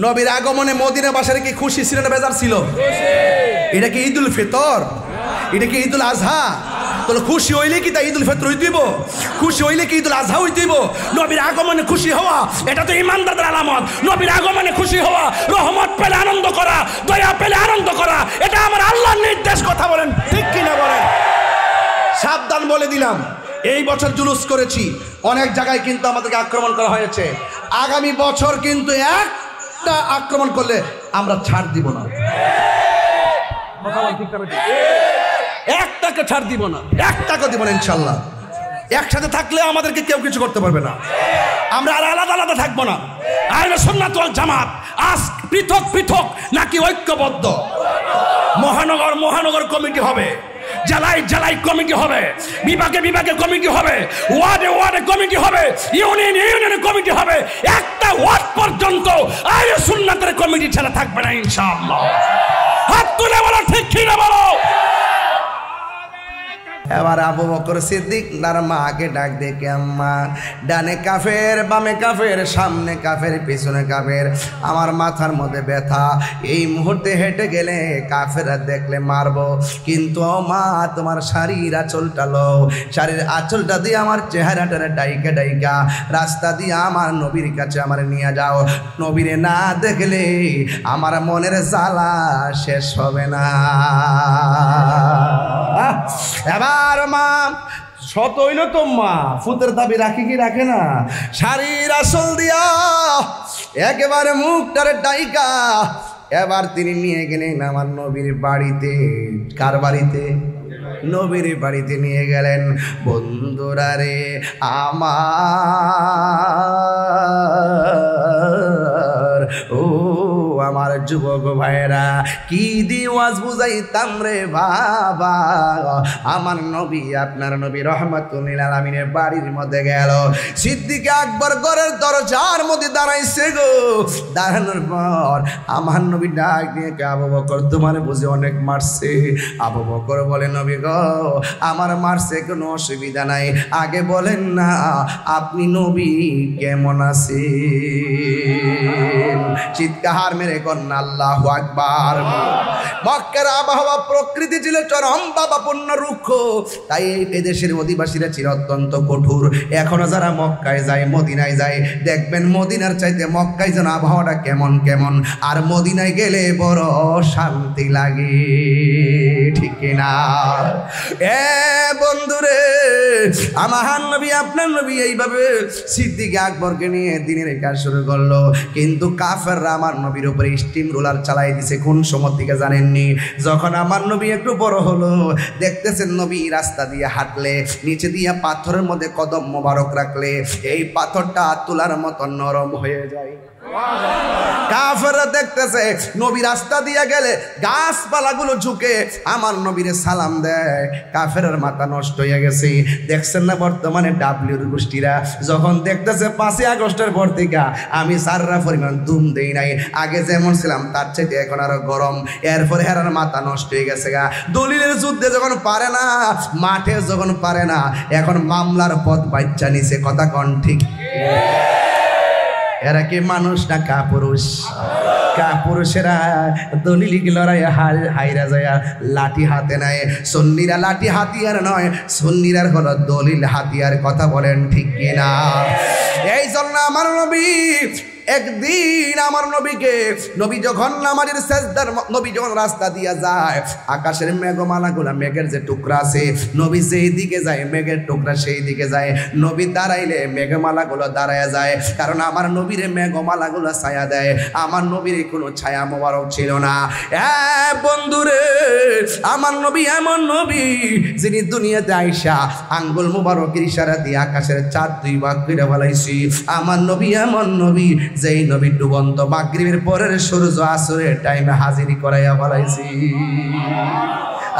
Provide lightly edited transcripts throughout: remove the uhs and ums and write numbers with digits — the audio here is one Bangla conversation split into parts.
নবীর আগমনে মদিনা বাসারে কি খুশি ছিল না বেজার ছিল? এটা কি ঈদুল ফিতর? এটা কি ঈদুল আজহা? তাহলে খুশি হইলে কি তা ঈদুল ফিতর হইতেইব? খুশি হইলে কি ঈদুল আজহা হইতেইব? নবীর আগমনে খুশি হওয়া এটা তো ঈমানদারদের আলামত। নবীর আগমনে খুশি হওয়া, রহমত পেলে আনন্দ করা, দয়া পেলে আনন্দ করা, এটা আমার আল্লাহর নির্দেশ। কথা বলেন ঠিক কিনা বলেন? সাবধান বলে দিলাম, এই বছর জুলুস করেছি, অনেক জায়গায় কিন্তু আমাদেরকে আক্রমণ করা হয়েছে। আগামী বছর কিন্তু একটা আক্রমণ করলে আমরা ছাড় দিব না। একটাকে ছাড় দিব না, একটাকে দিব না ইনশাল্লাহ। একসাথে থাকলে আমাদেরকে কেউ কিছু করতে পারবে না। আমরা আর আলাদা আলাদা থাকবো না। আহলে সুন্নাত ওয়াল জামাত আজ পৃথক পৃথক নাকি ঐক্যবদ্ধ? মহানগর কমিটি হবে, জেলায় জেলায় কমিটি হবে, বিভাগে বিভাগে কমিটি হবে, ওয়ার্ডে ওয়ার্ডে কমিটি হবে, ইউনিয়নে কমিটি হবে। একটা ওয়ার্ড পর্যন্ত আহলে সুন্নাতের কমিটি ছাড়া থাকবে না ইনশাআল্লাহ। হাত তুলে বলো ঠিক কিনা বলো। এবার আবু বকর সিদ্দিক তার মাকে ডাক দেখে, আম্মা, ডানে কাফের, বামে কাফের, সামনে কাফের, পিছনে কাফের, আমার মাথার মধ্যে ব্যথা, এই মুহূর্তে হেঁটে গেলে কাফেররা দেখলে মারবো, কিন্তু মা তোমার শাড়ির আঁচলটা লো, শাড়ির আঁচলটা দিয়ে আমার চেহারাটারে ডাইকা ডাইকা রাস্তা দিয়ে আমার নবীর কাছে আমার নিয়ে যাও। নবীরে না দেখলে আমার মনের জ্বালা শেষ হবে না। এবার মা শত হইল তো মা ফুতের দাবি রাখি কি রাখে না, শাড়ির আসল দিয়া একেবারে মুখটারে ডাইকা এবার তিনি নিয়ে গেলেন আমার নবীর বাড়িতে। কার বাড়িতে? নবীর বাড়িতে নিয়ে গেলেন। বন্ধুরা রে আমার, ও আমার যুবক ভাইরা, কি দিওয়াজ বুঝাইতাম রে বাবা। আমার নবী, আপনার নবী রাহমাতুল লিল আলামিনের বাড়ির মধ্যে গেল। সিদ্দিক আকবর ঘরের দরজার মধ্যে দাঁড়াইছে গো। দাঁড়ানোর পর আমার নবী ডাক দিয়ে, আবু বকর তোমার বুঝে অনেক মারছে? আবু বকর বলে, নবী গো আমার মারছে, কোনো অসুবিধা নাই, আগে বলেন না আপনি নবী কেমন আছেন? চিৎকার মেরে কন্যা আল্লাহু আকবার। মক্কার আবহাওয়া প্রকৃতি ছিল চরম বাবাপূর্ণ রুক্ষ, তাই এই দেশের অধিবাসীরা ছিল অত্যন্ত কঠোর। এখনো যারা মক্কায় যায়, মদিনায় যায়, দেখবেন মদিনার চাইতে মক্কায় যেন আবহাওয়াটা কেমন কেমন, আর মদিনায় গেলে বড় শান্তি লাগে, ঠিক কিনা? বন্ধুরে, আমার নবী, আপনার নবী এইভাবে সিদ্দিক আকবরকে নিয়ে দিনের কাজ শুরু করলো। কিন্তু কাফেররা আমার নবীর উপরে স্টিম রোলার চালাই দিছে। কোন সময় থেকে জানেননি? যখন আমার নবী একটু বড় হলো, দেখতেছেন নবী রাস্তা দিয়ে হাঁটলে নিচে দিয়ে পাথরের মধ্যে কদম মোবারক রাখলে এই পাথরটা তুলার মতো নরম হয়ে যায়। কাফেররা দেখতেছে নবী রাস্তা দিয়ে গেলে গাছপালাগুলো ঝুঁকে আমার নবীরে সালাম দেয়। কাফেরের মাথা নষ্ট হয়ে গেছে। দেখছেন না বর্তমানে ডাব্লিউর গোষ্ঠীরা যখন দেখতেছে 5ই আগস্টের পর থেকে আমি সাররা পরিমাণ দুম দেই নাই, আগে যেমন ছিলাম তার চাইতে এখন আরো গরম, এরপরে হেরার মাথা নষ্ট হয়ে গেছে গা। দলিলের যুদ্ধে যখন পারে না, মাঠে যখন পারে না, এখন মামলার পথ বাচ্চা নিছে। কথা কন ঠিক? এরা কি মানুষ না কাপুরুষ? কাপুরুষেরা দলিল লড়াই হাইরা যায় লাঠি হাতে নেয়। সুন্নিরা লাঠি হাতিয়ার নয়, সুন্নিরা হলো দলিল হাতিয়ার। কথা বলেন ঠিক কিনা? এই জন্য আমার নবী একদিন আমার নবীকে, নবী যখন নামাজের সেজদার, নবী যখন রাস্তা দিয়া যায়, আকাশের মেঘমালাগুলা, মেঘের যে টুকরা আছে, নবী যেই দিকে যায় মেঘের টুকরা সেই দিকে যায়। নবী দাঁড়াইলে মেঘমালাগুলো দাঁড়ায় যায়, কারণ আমার নবীর মেঘমালাগুলো ছায়া দেয়। আমার নবীর কোনো ছায়া মোবারক ছিল না। বন্ধুরে, আমার নবী এমন নবী যিনি দুনিয়াতে আইসা আঙ্গুল মোবারকের ইশারা দিয়ে আকাশের চাঁদ 2 ভাগ করে ফেলাইছি। আমার নবী এমন নবী যেই নবী ডুবন্ত মাগরিবের পরের সূর্য আসরের টাইমে হাজিরি করাইয়া ফেলাইছি।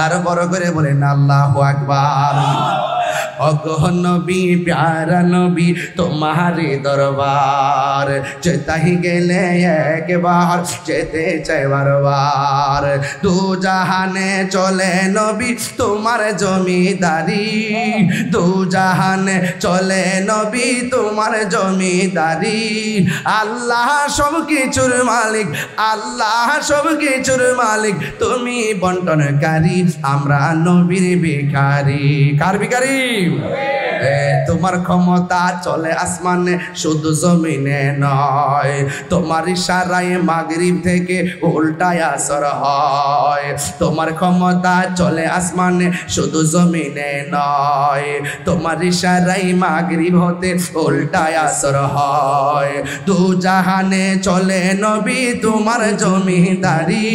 আর বড় করে বলেন আল্লাহু আকবার। অগো নবী প্যারা নবী তোমারি দরবার যেতাই গেলে একবার যেতে চাই বারবার দু জাহানে চলে নবী তোমার জমিদারি দু জাহানে চলে নবী তোমার জমিদারি আল্লাহ সব কিছুর মালিক আল্লাহ সব কিছুর মালিক তুমি বন্টনকারী আমরা নবীর ভিখারি কার ভিখারি তোমার ক্ষমতা চলে আসমানে শুধু জমিনে নয় তোমার ইশারায় মাগরিব থেকে উল্টায় আসর হয় তোমার ক্ষমতা চলে আসমানে শুধু জমিনে নয় তোমার ইশারায় মাগরিব হতে উল্টায় আসর হয় দু জাহানে চলে নবী তোমার জমিদারি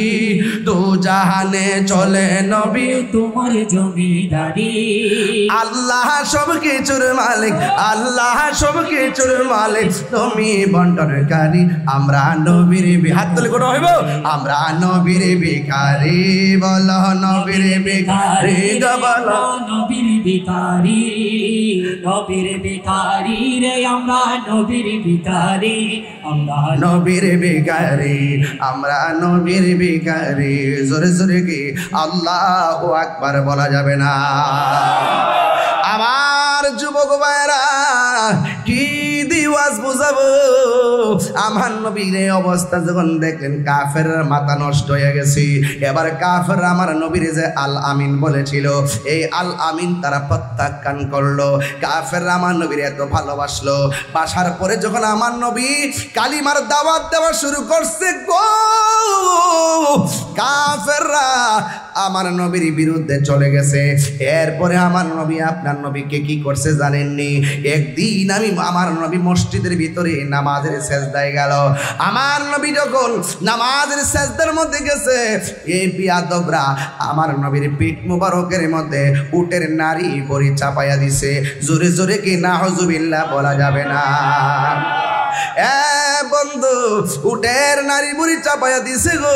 দু জাহানে চলে নবী তোমার জমিদারি আল্লাহ সব কিছুর মালিক আল্লাহ সব কিছুর মালিক তুমি বন্টনকারী আমরা নবীর হাত তুলে কোন হইব আমরা নবীর ভিখারি বলো নবীর ভিখারি বলো নবীর ভিখারি নবীর ভিখারি রে আমরা নবীর ভিখারি আমরা নবীর ভিখারি আমরা নবীর ভিখারি জোরে জোরে কি আল্লাহু আকবার বলা যাবে না আমার যুবক ভাইরা কি দিওয়াজ বুঝাবো আমার নবীর অবস্থা যখন দেখলেন কাফের মাথা নষ্ট হয়ে গেছে এবার কাফের আমার নবীর যে আল আমিন বলেছিল এই আল আমিন তারা প্রত্যাখ্যান করলো কাফের আমার নবীর এত ভালোবাসলো বাসার পরে যখন আমার নবী কালিমার দাওয়াত দেওয়া শুরু করছে গো কাফেররা আমার নবীর বিরুদ্ধে চলে গেছে এরপরে আমার নবী আপনার নবীকে কি করছে জানেননি একদিন আমি আমার নবী মসজিদের ভিতরে নামাজের সেজদায় গেল আমার নবী যখন নামাজের সেজদার মধ্যে গেছে এই বিয়াদবরা আমার নবীর পিঠ মুবারকের মধ্যে উটের নারী বড়ি চাপাইয়া দিছে জোরে জোরে কি নাউজুবিল্লাহ বলা যাবে না বন্ধু উটের নারী বুড়ি চাপাইয়া দিছে গো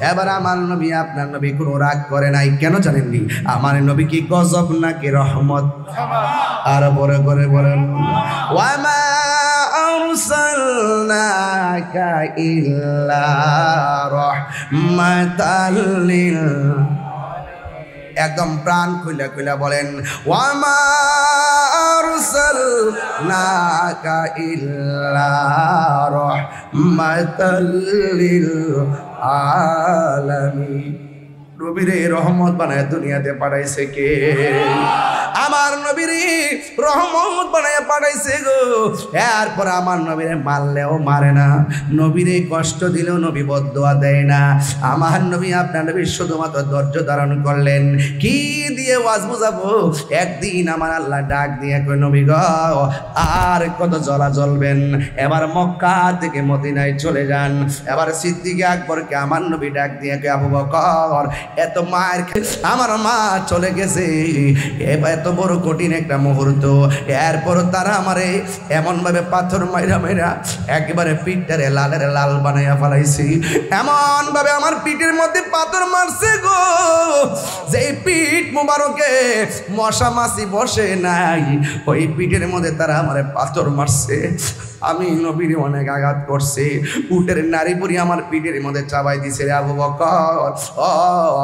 এবার আমার নবী আপনার নবী কোনো রাগ করে নাই কেন জানেননি আমার নবী কি গজব নাকি রহমত আর বড় করে বলেন ওয়ামা আরসালনাকা ইল্লা রাহমাতাল লিল একদম প্রাণ খুলে খুলে বলেন ওয়ামা আরসালনাকা ইল্লা রাহমাতাল লিল আলামিন নবীরে রহমত বানায় দুনিয়াতে পাঠাইছে কে আমার নবীরে রহমত বানায় পাঠাইছে গো এরপর আমার নবীরে মারলেও মারে না নবীরে কষ্ট দিলেও নবী বদদুয়া দেয় না আমার নবী আপনার নবী শুধুমাত্র ধৈর্য ধারণ করলেন কি দিয়ে ওয়াজ বুঝাবো একদিন আমার আল্লাহ ডাক দিয়ে কই নবী গো আর কত জ্বলা জ্বলবেন এবার মক্কা থেকে মদিনায় চলে যান এবার সিদ্দিক আকবরকে আমার নবী ডাক দিয়ে কই আবু বকর এত মায়ের আমার মা চলে গেছে এত বড় কঠিন একটা মুহূর্ত এরপর তারা আমারে এমন ভাবে পাথর মাইরা মাইরা একেবারে পিঠটারে লালের লাল বানাইয়া ফেলাইছি এমন ভাবে আমার পিঠের মধ্যে পাথর মারছে গো যে পিঠ মুবারকে মশা মাছি বসে নাই ওই পিঠের মধ্যে তারা আমারে পাথর মারছে আমি নবীর অনেক আঘাত করছে উটের নারী বুড়ি আমার পিঠের মধ্যে চাবাই দিছে রে আবু বকর ও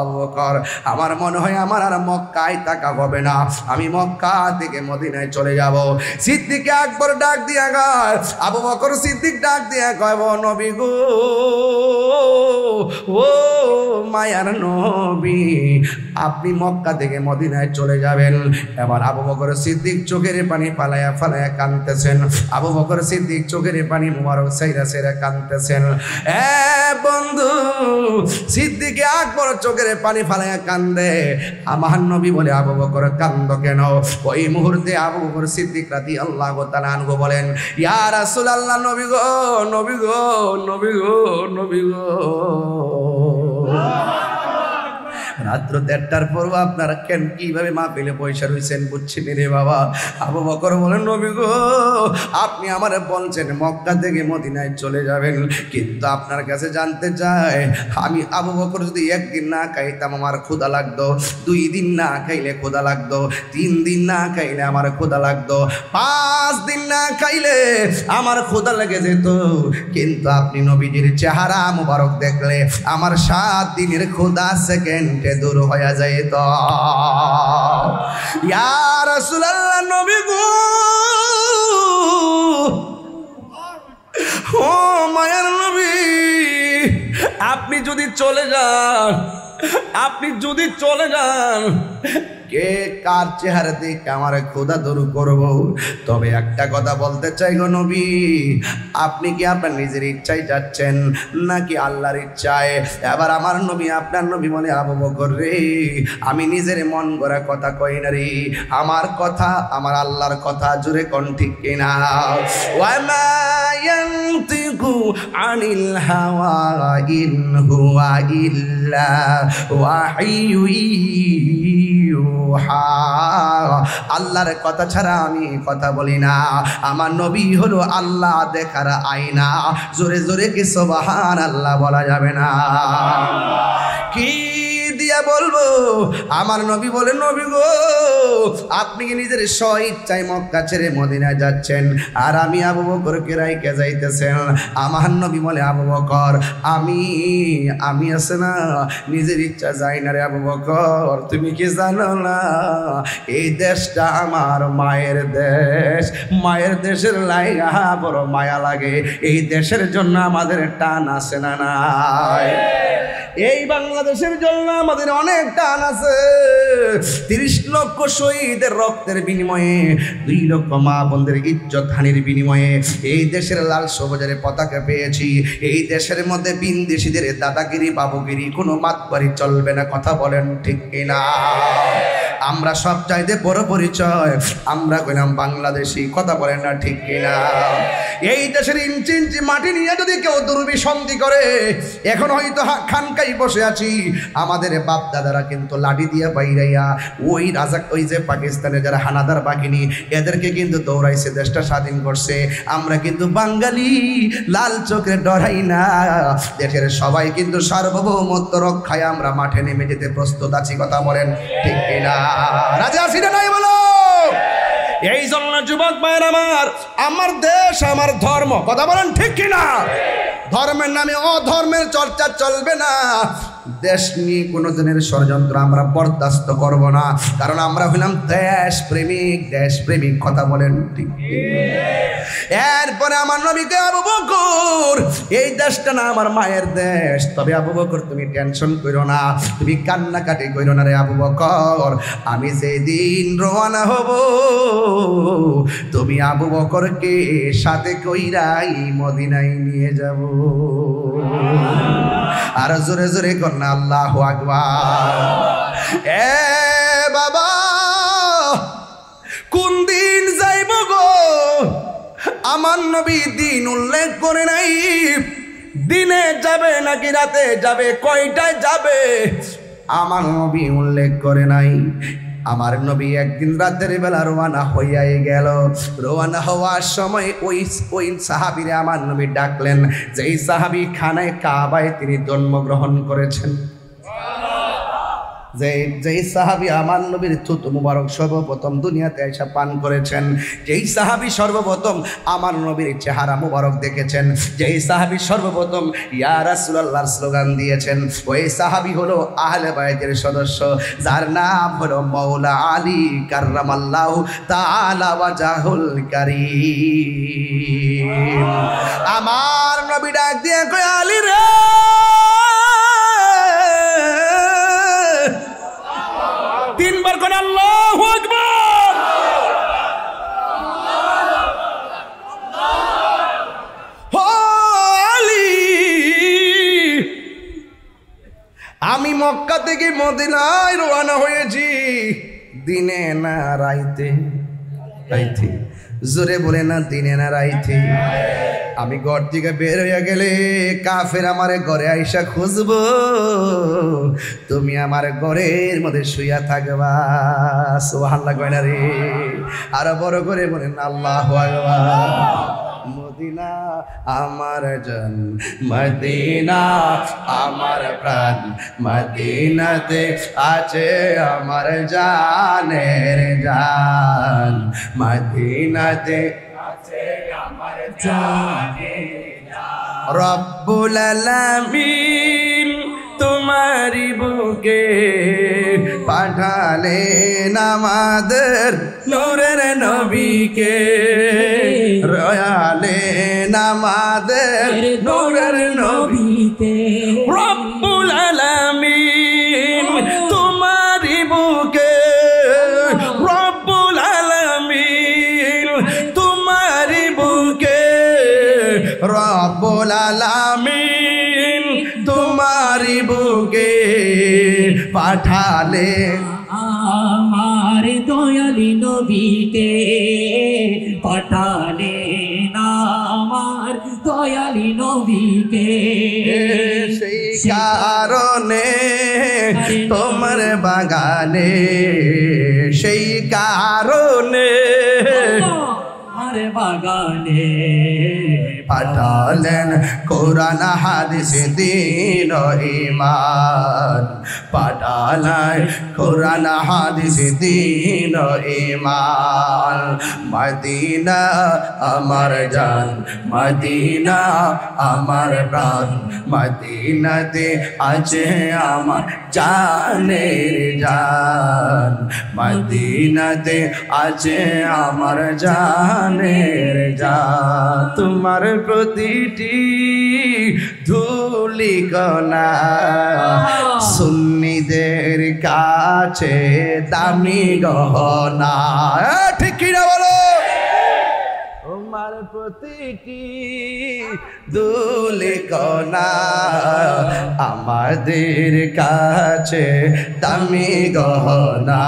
আবু বকর আমার মনে হয় আমার আর মক্কায় থাকা হবে না আমি মক্কা থেকে মদিনায় চলে যাব সিদ্দিক আকবর ডাক দিয়া গায় আবু বকর সিদ্দিক ডাক দিয়া কয় ও নবী গো ও মায়ার নবী আপনি মক্কা থেকে মদিনায় চলে যাবেন এবার আবু বকর সিদ্দিক চোখের পানি ফালায়া ফালায়া কাঁদতেছেন আবু বকর সিদ্দিক চোখের পানি মুবারক সাইরা সাইরা কাঁদতেছেন বন্ধু সিদ্দিক আকবর চোখের পানি ফালায়া কান্দে আমার নবী বলে আবু বকর কান্দ কেন ওই মুহূর্তে আবু বকর সিদ্দিক রাদিয়াল্লাহু তাআলা আনহু বলেন ইয়া রাসূলুল্লাহ নবী গো নবী গো নবী গো নবী গো রাত্র 1:30টার পরও আপনারা কেন কিভাবে মাহফিলে পয়সা রয়েছেন বুঝছি রে বাবা। আবু বকর বলেন নবী গো আপনি আমারে বলছেন মক্কা থেকে মদিনায় চলে যাবেন, কিন্তু আপনার কাছে জানতে চাই আমি আবু বকর যদি একদিন না খাইতাম আমার ক্ষুধা লাগতো, 2 দিন না খাইলে ক্ষুধা লাগতো, 3 দিন না খাইলে আমার ক্ষুধা লাগতো, 5 দিন না খাইলে আমার ক্ষুধা লেগে যেত, কিন্তু আপনি নবীজির চেহারা মুবারক দেখলে আমার 7 দিনের ক্ষুধা সেকেন্ডে দূর হয়ে যাইত। ইয়া রাসূলুল্লাহ নবী গো ও মায়ার নবী আপনি যদি চলে যান, আপনি যদি চলে যান কে কার চেহারা দেখে আমার ক্ষুধা দূর করব? তবে একটা কথা বলতে চাই গো নবী, আপনি কি আপনার নিজের ইচ্ছায় যাচ্ছেন নাকি আল্লাহর ইচ্ছায়? এবার আমার নবী আপনার নবী বলে আবু বকর রে আমি নিজের মন গড়া কথা কই না রে, আমার কথা আমার আল্লাহর কথা, জুড়ে কোন ঠিক কিনা? ওয়া মা ইয়ানতিকু আনিল হাওয়া ইন হুয়া ইল্লা ওয়াহয়ু আল্লাহর কথা ছাড়া আমি কথা বলি না, আমার নবী হলো আল্লাহ দেখার আয়না। জোরে জোরে কি সুবহানাল্লাহ বলা যাবে না? কি দিয়া বলবো? আমার নবী বলে নবী গো আপনি কি নিজের স্বইচ্ছায় মক্কা ছেড়ে মদিনায় যাচ্ছেন আর আমি আবু বকরকে রাইখা যাইতেছেন? আমার নবী বলে আবু বকর আমি আছে না নিজের ইচ্ছা যাই না রে আবু বকর, তুমি কি জানো না এই দেশটা আমার মায়ের দেশ, মায়ের দেশের লাইগা বড় মায়া লাগে, এই দেশের জন্য আমাদের টান আছে না নাই? এই বাংলাদেশের জন্য আমাদের অনেক টান আছে। 30 লক্ষ শহীদের রক্তের বিনিময়ে, 2 লক্ষ মা বোনদের ইজ্জত হানির বিনিময়ে এই দেশের লাল সবুজের পতাকা পেয়েছি। এই দেশের মধ্যে বিন্দেশীদের দাদাগিরি বাবুগিরি কোনো মাতবাড়ি চলবে না, কথা বলেন ঠিক কিনা? আমরা সব চাইতে বড় পরিচয় আমরা কইলাম বাংলাদেশি, কথা বলেন না ঠিক কিনা? এই দেশের ইঞ্চি ইঞ্চি মাটি নিয়ে যদি কেউ দুর্বিসন্ধি করে, এখন হয়তো খানকাই বসে আছি, আমাদের বাপ দাদারা কিন্তু লাঠি দিয়ে বাইরাইয়া ওই রাজা ওই যে পাকিস্তানের যারা হানাদার বাহিনী এদেরকে কিন্তু দৌড়াইছে, দেশটা স্বাধীন করছে। আমরা কিন্তু বাঙালি লাল চোখে ডরাই না, দেশের সবাই কিন্তু সার্বভৌমত্ব রক্ষায় আমরা মাঠে নেমে যেতে প্রস্তুত আছি, কথা বলেন ঠিক কিনা? রাজা আছি না নাই বলো? এই জন্য যুবক ভাইয়ের আমার দেশ আমার ধর্ম, কথা বলেন ঠিক কিনা? ধর্মের নামে অধর্মের চর্চা চলবে না, দেশ নিয়ে কোনো দিনের ষড়যন্ত্র আমরা বরদাস্ত করব না, কারণ আমরা হইলাম দেশপ্রেমিক, কথা বলেন ঠিক? এরপরে আমার নবীকে আবু বকর এই দেশটা না আমার মায়ের দেশ, তবে আবু বকর তুমি টেনশন করো না, তুমি কান্নাকাটি করো না রে আবু বকর, আমি যেদিন রওনা হব তুমি আবু বকরকে সাথে কইরাই মদিনায় নিয়ে যাব। আর জোরে জোরে কন্যা আল্লাহু আকবার। এ বাবা কোন দিন যাইব গো? আমার নবী দিন উল্লেখ করে নাই, দিনে যাবে নাকি রাতে যাবে, কয়টায় যাবে আমার নবী উল্লেখ করে নাই। আমার নবী একদিন রাতের বেলা রওনা হইয়াই গেল। রওনা হওয়ার সময় ওই সাহাবীরে আমার নবী ডাকলেন, যেই সাহাবী খানায় কাবায় তিনি জন্মগ্রহণ করেছেন, যেই সাহাবী আমার নবীর থুতু মুবারক সর্বপ্রথম দুনিয়াতে এসে পান করেছেন, যেই সাহাবী সর্বপ্রথম আমার নবীর চেহারা মুবারক দেখেছেন, যেই সাহাবী সর্বপ্রথম ইয়া রাসূলুল্লাহর স্লোগান দিয়েছেন, ওই সাহাবী হলো আহলে বায়তের সদস্য, যার নাম হলো মাওলা আলী কাররামাল্লাহু তাআলা ওয়াজহুল কারীম। আমার নবী ডাক দিয়ে কয় আলী রে, তিনবার করে আল্লাহু আকবার। ও আলী, আমি মক্কা থেকে মদিনায় রওনা হয়েছি, দিনে না রাইতে, জোরে বলে না দিনে না রাইতে। আমি ঘর থেকে বের হইয়া গেলে কাফের আমারে ঘরে আইসা খুঁজবো, তুমি আমার ঘরের মধ্যে শুইয়া থাকবা। সুবহানাল্লাহ কয় না রে? আরো বড় করে বলেন আল্লাহু আকবার। মদিনা আমার জান, মদিনা আমার প্রাণ, মদিনাতে আছে আমার জানের জান, মদিনাতে আছে আমার জানের জান। রব্বুল আলামিন তোমারি বুকে পাঠালেন আমাদের নূরের নবীকে, রয়ালেন আমাদের নূরের নবীকে। রব্বুল আলামিন তোমারি বুকে, রব্বুল আলামিন তোমারি বুকে, রব্বুল আলামিন তোমারি বুকে পাঠালে আমার দয়ালি নবীকে, পাঠালে আমার দয়ালি নবীকে। সেই কারণে তোমার বাগানে, সেই কারণে আমার বাগানে পাঠালেন কোরআন হাদিস দ্বীন ও ঈমান, পাঠালেন কোরআন হাদিস দ্বীন ও ঈমান। মদিনা আমার জান, মদিনা আমার প্রাণ, মদিনাতে আছে আমার জানের জান, মদিনাতে আছে আমার জানের জান। তোমার প্রতিটি ধূলিকণা সুন্নিদের কাছে দামি গহনা। ঠিক কিনা বলো? তোমার প্রতিটি ধূলিকণা আমাদের কাছে দামি গহনা।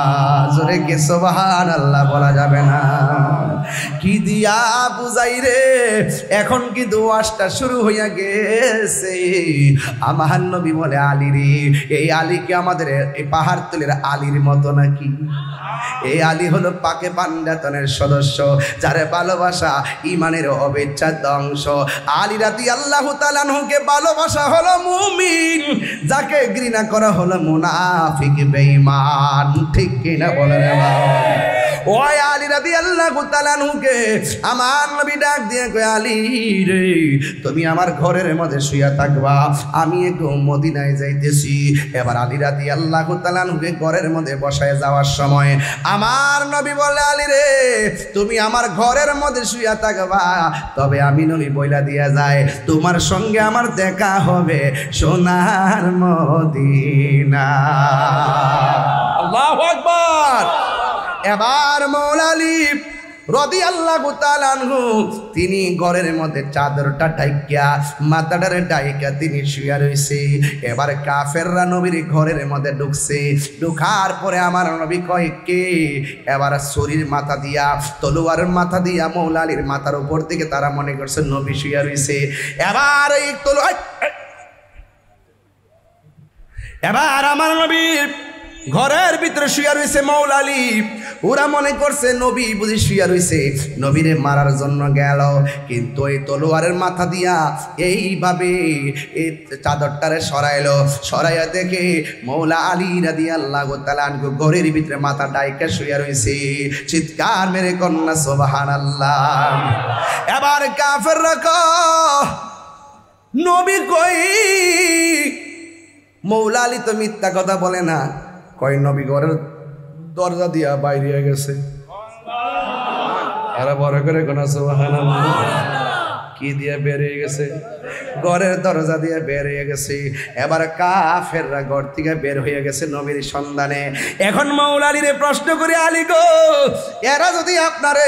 জোরে কি সুবহানাল্লাহ বলা যাবে না? কি দিয়া বুঝাই রে, এখন কিন্তু ওয়াজটা শুরু হইয়া গেছে। আমার নবী বলে আলী রে, এই আলীকে আমাদের এই পাহাড় তুলের আলীর মতো নাকি? এই আলী হলো পাকে পান্ডাতনের সদস্য, যারে ভালোবাসা ইমানের অবিচ্ছেদ্য অংশ। আলী রাদিয়াল্লাহু তাআলা আনহুকে ভালোবাসা হলো মুমিন, যাকে ঘৃণা করা হলো মুনাফিক বেঈমান। ঠিক কিনা বলেন বাবা? ওই আলী রাদিয়াল্লাহু তাআলা আনহুকে আমার নবী ডাক দিয়ে কয়, আলী রে তুমি আমার ঘরের মধ্যে শুইয়া থাকবা, আমি একটু মদিনায় যাইতেছি। এবার আলী রাদিয়াল্লাহু তাআলা আনহুকে ঘরের মধ্যে বসায় যাওয়ার সময় আমার নবী বলে, আলী রে তুমি আমার ঘরের মধ্যে শুইয়া থাকবা, তবে আমি নবী বইলা দিয়া যায় তোমার সঙ্গে আমার দেখা হবে সোনার মদিনা। আল্লাহু আকবার। এবার মৌলা আলী রাদিয়াল্লাহু তাআলা আনহু তিনি ঘরের মধ্যে চাদরটা ঢাইকা, মাথাটারে ঢাইকা তিনি শুয়ে রইছে। এবার কাফেররা নবীর ঘরের মধ্যে ঢুকছে। ঢুকার পরে আমার নবী কয় কে? এবার ছুরির মাথা দিয়া, তলোয়ারের মাথা দিয়া মৌলা আলীর মাথার উপর থেকে তারা মনে করছে নবী শুয়ে রইছে। এবার এই তলোয়ার, এবার আমার নবী ঘরের ভিতরে শুয়ে রয়েছে মৌলা আলী। ওরা মনে করছে নবী বুঝি শুয়ে রয়েছে, নবীরে মারার জন্য গেল। কিন্তু এই তলোয়ারের মাথা দিয়া এইভাবে এই চাদরটারে সরাইলো। সরাইয়া দেখে মৌলা আলী রাদিয়াল্লাহু তাআলা আনহু ঘরের ভিতরে মাথা ডাইকা শুয়ে রয়েছে। চিৎকার মেরে কন্যা সুবহানাল্লাহ। এবার কাফেররা কয় নবী কই? মৌলা আলী তো মিথ্যা কথা বলে না। কয় নবী ঘরের দরজা দিয়া বাইরে গেছে। এরা বড় করে কোন সুবহানাল্লাহ। কি দিয়ে বের হয়ে গেছে? ঘরের দরজা দিয়ে বের হয়ে গেছে। এবার কাফেররা ঘর থেকে বের হয়ে গেছে নবীর সন্ধানে। এখন মাওলা আলীরে প্রশ্ন করে, আলী গো, এরা যদি আপনারে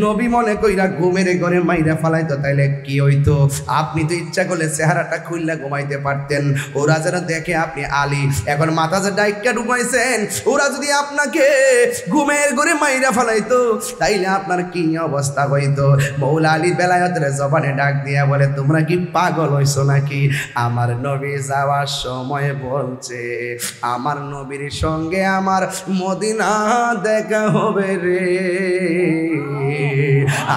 নবী মনে কইরা ঘুমের ঘরে মাইরা ফালাইতো তাইলে কি হইতো? আপনি তো ইচ্ছা করলে চেহারাটা খুললা ঘুমাইতে পারতেন, ওরা যেন দেখে আপনি আলী। এখন মাথা যে ডাইকা ঢুকাইছেন, ওরা যদি আপনাকে ঘুমের ঘরে মাইরা ফালাইতো তাইলে আপনার কি অবস্থা হইতো? মাওলা আলী বেলায়েতের জবানে ডাক দিয়া বলে, তোমরা কি পাগল হইছো নাকি? আমার নবী যাওয়ার সময় বলছে আমার নবীর সঙ্গে আমার মদিনা দেখা হবে রে।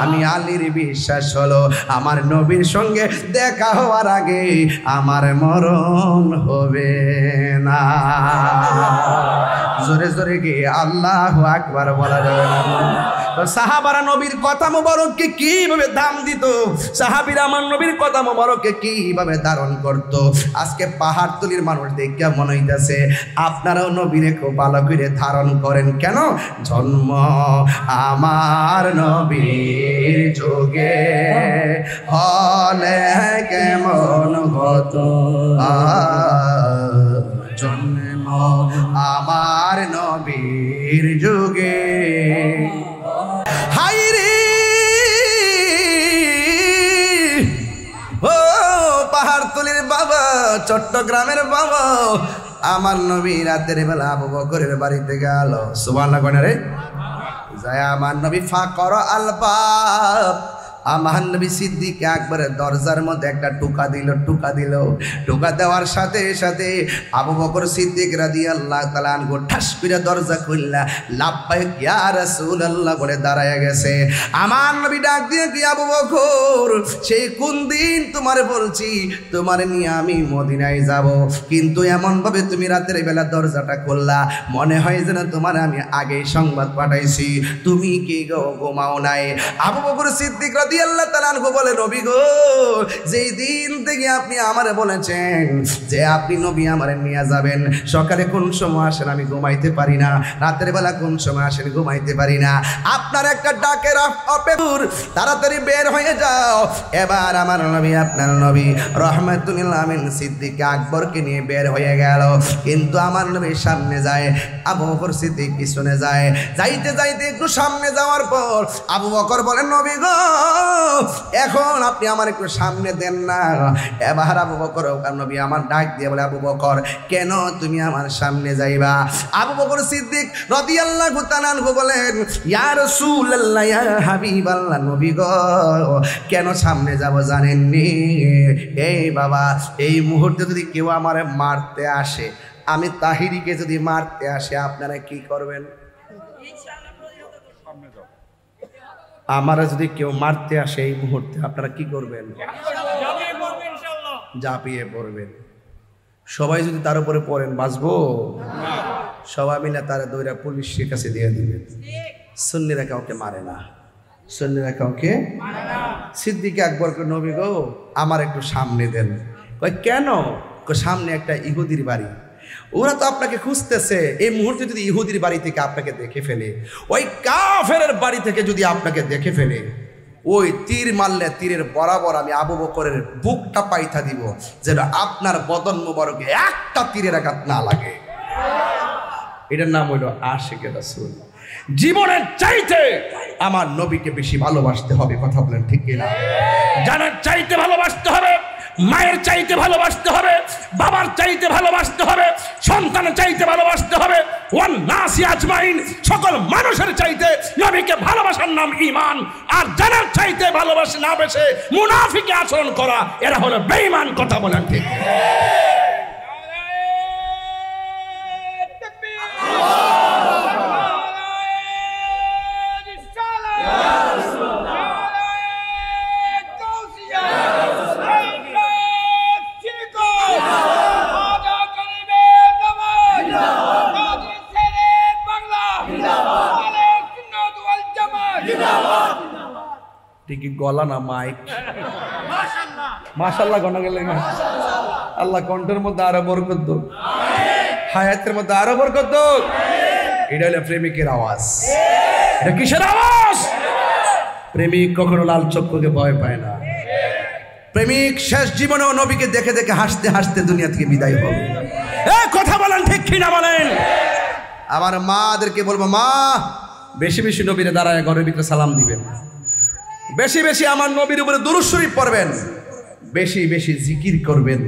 আমি আলীর বিশ্বাস হলো আমার নবীর সঙ্গে দেখা হওয়ার আগে আমার মরণ হবে না। জোরে জোরে কি আল্লাহু আকবার বলা যাবে না? সাহাবারা নবীর কথা মোবারককে কিভাবে দাম দিত, সাহাবীরা আমার নবীর কথা মোবারককে কিভাবে ধারণ করত। আজকে পাহাড়তলির মানুষ দেখে মনে হইতেছে আপনারাও নবীরে খুব ভালো করে ধারণ করেন। কেন? জন্ম আমার নবীর যুগে হলে কেমন হতো, জন্ম আমার নবীর যুগে। হাই রে ও পাহাড়তলির বাবা, চট্টগ্রামের বাবা, আমার নবী রাতের বেলা আবু বকরের বাড়িতে গেল। সুবহানাল্লাহ কয় না রে? যায় আমার নবী ফাকর আল বাব, আমার নবী সিদ্দিক আকবরের দরজার মধ্যে একটা টোকা দিল। টোকা দেওয়ার সাথে সাথে আবু বকর সিদ্দিক রাদিয়াল্লাহু তাআলা আনহু ঠাস করে দরজা খুললা লাব্বাইক ইয়া রাসূলুল্লাহ বলে দাঁড়ায় গেছে। আমার নবী ডাক দিয়ে কি, আবু বকর, সেই কোন দিন তোমারে বলছি তোমারে নিয়ে আমি মদিনায় যাব, কিন্তু এমন ভাবে তুমি রাতের বেলা দরজাটা খুললা, মনে হয় যেন তোমার আমি আগেই সংবাদ পাঠাইছি, তুমি কি গো ঘুমাও নাই? আবু বকর সিদ্দিক রাদিয়াল্লাহু তাআলা আনহু বলে, নবী গো, যেই দিন থেকে আপনি আমারে বলেছেন যে আপনি নবী আমারে নিয়ে যাবেন, সকালে কোন সময় আসেন আমি ঘুমাইতে পারি না, রাতের বেলা কোন সময় আসেন ঘুমাইতে পারি না, আপনার একটা ডাকের অপেক্ষা, তাড়াতাড়ি বের হয়ে যাও। এবার আমার নবী, আপনার নবী রহমাতুল আমিন সিদ্দিক আকবরকে নিয়ে বের হয়ে গেল। কিন্তু আমার নবী সামনে যায়, আবু বকর সিদ্দিক পিছনে যায়। যাইতে যাইতে একটু সামনে যাওয়ার পর আবু বকর বলেন, নবী গো, এখন আপনি আমার একটু সামনে দেন না। এবার আবু বকর নবী আমার ডাক দিয়ে বলে, আবু বকর, কেন তুমি আমার সামনে যাইবা? আবু বকর সিদ্দিক রাদিয়াল্লাহু তাআলা আনহু বলেন, ইয়া রাসূলুল্লাহ, ইয়া হাবিবাল্লাহ, নবী গো, কেন সামনে যাব জানেননি? এই বাবা, এই মুহূর্তে যদি কেউ আমারে মারতে আসে, আমি তাহিরিকে যদি মারতে আসে, আপনারা কি করবেন? আমারা যদি কেউ মারতে আসে এই মুহূর্তে, আপনারা কি করবেন? ঝাঁপিয়ে পড়বেন। সবাই যদি তার উপরে পড়েন, বাঁচবো? সবাই মিলে তারা দৌড়া পুলিশের কাছে দিয়ে দিবেন। সুন্নিরা কাউকে মারে না, সুন্নিরা কাউকে। সিদ্দিক আকবরকে, নবী গো, আমার একটু সামনে দেন। কয় কেন? সামনে একটা ইহুদির বাড়ি, ওরা তো আপনাকে খুঁজতেছে। এই মুহূর্তে যদি ইহুদির বাড়ি থেকে আপনাকে দেখে ফেলে, ওই কাফেরের বাড়ি থেকে যদি আপনাকে দেখে ফেলে, ওই তীর মারলে তীরের বরাবর আমি আবু বকরের বুকটা পাইথা দিব, যেন আপনার বদন মোবারকে একটা তীরের আঘাত না লাগে। এটার নাম হইল আশিকে রাসূল। জীবনের চাইতে আমার নবীকে বেশি ভালোবাসতে হবে। কথা বলেন ঠিক কিনা? জানার চাইতে ভালোবাসতে হবে, মায়ের চাইতে ভালোবাসতে হবে, বাবার চাইতে ভালোবাসতে হবে, সন্তানের চাইতে ভালোবাসতে হবে, ওয়ান নাসি আজমাইন, সকল মানুষের চাইতে নবীকে ভালোবাসার নাম ঈমান। আর জানার চাইতে ভালোবাসে না বেশে মুনাফিকে আচরণ করা, এরা হলো বেঈমান। কথা বলেন ঠিক? ঠিকই গলা না মাইক। মাশাআল্লাহ গনা গেলে না, আল্লাহ কণ্ঠের মধ্যে আরো বরকত দাও, হায়াতের মধ্যে আরো বরকত দাও। এটা হলো প্রেমিকের আওয়াজ। এটা কিসের আওয়াজ? প্রেমিক কখনো লাল চক্ষুকে ভয় পায় না। প্রেমিক শেষ জীবনেও নবীকে দেখে দেখে হাসতে হাসতে দুনিয়া থেকে বিদায় হবে। কথা বলেন ঠিক কিনা বলেন? আমার মাদেরকে বলবো, মা বেশি বেশি নবীরে দাঁড়ায় ঘরের ভিতরে সালাম দিবেন, বেশি বেশি আমার নবীর উপরে দুরূদ শরীফ পড়বেন, বেশি বেশি জিকির করবেন।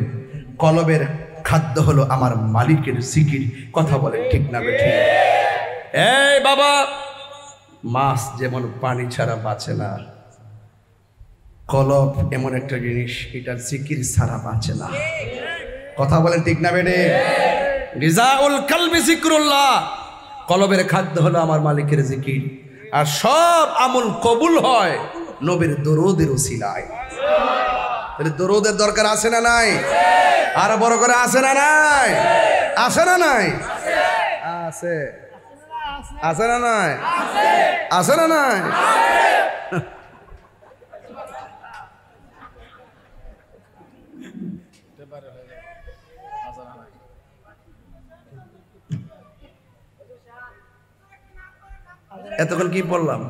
কলবের খাদ্য হলো আমার মালিকের জিকির। কথা বলেন ঠিক না বেঠিক? এই বাবা, মাছ যেমন পানি ছাড়া বাঁচে না, কলব এমন একটা জিনিস, এটা জিকির ছাড়া বাঁচে না। কথা বলেন ঠিক না বেঠে? রিজাউল কলবি জিকরুল্লাহ, কলবের খাদ্য হলো আমার মালিকের জিকির। আর সব আমল কবুল হয় নবীর দরুদের উসিলায়। তাহলে দরুদের দরকার আছে না নাই? আর বড় করে আছে না নাই? আছে না নাই? আছে। আছে না নাই? আছে না নাই? এতক্ষণ কি বললাম?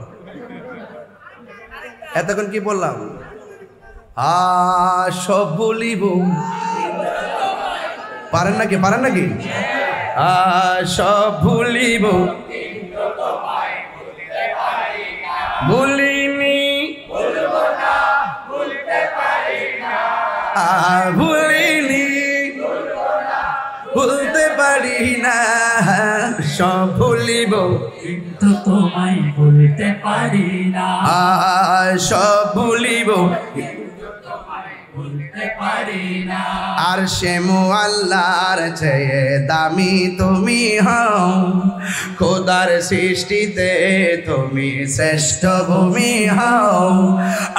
এতক্ষণ কি বললাম? সব বলিব। পারেন নাকি? পারেন নাকি? সব ভুলিব, ভুলিনি, ভুলিনি, ভুলতে পারি না। সব ভুলিব কিন্তু তোমায় ভুলতে পারি না। সব ভুলিব ভুলতে পারি না। আর সে মুআল্লার চেয়ে দামি তুমি হও, খোদার সৃষ্টিতে তুমি শ্রেষ্ঠ ভূমি হও।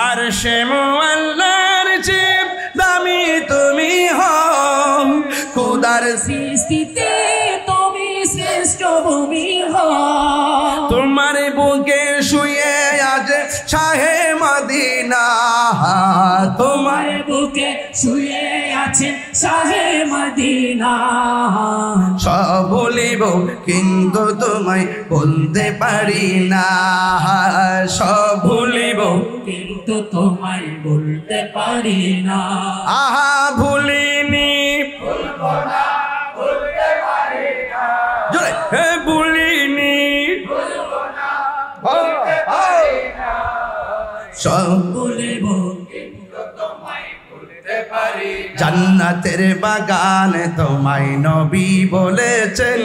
আর সে মুআল্লার চেয়ে দামি তুমি হও, খোদার সৃষ্টিতে তুমি শ্রেষ্ঠ ভূমি হও। তোমার বুকে শুয়ে আজ শাহে মদিনা, তোমার বুকে শুয়ে আছেন শাহে মদিনা। সব ভুলিব কিন্তু তোমায় বলতে পারি না। সব ভুলিব কিন্তু তোমায় বলতে পারি না। ভুলিনি, ভুলবো না, ভুলতে পারি না। জোরে ভুলিনি, ভুলবো না, ভুলতে পারি না। সব ভুলিব জান্নাতের বাগান তোমায় নবী বলেছেন,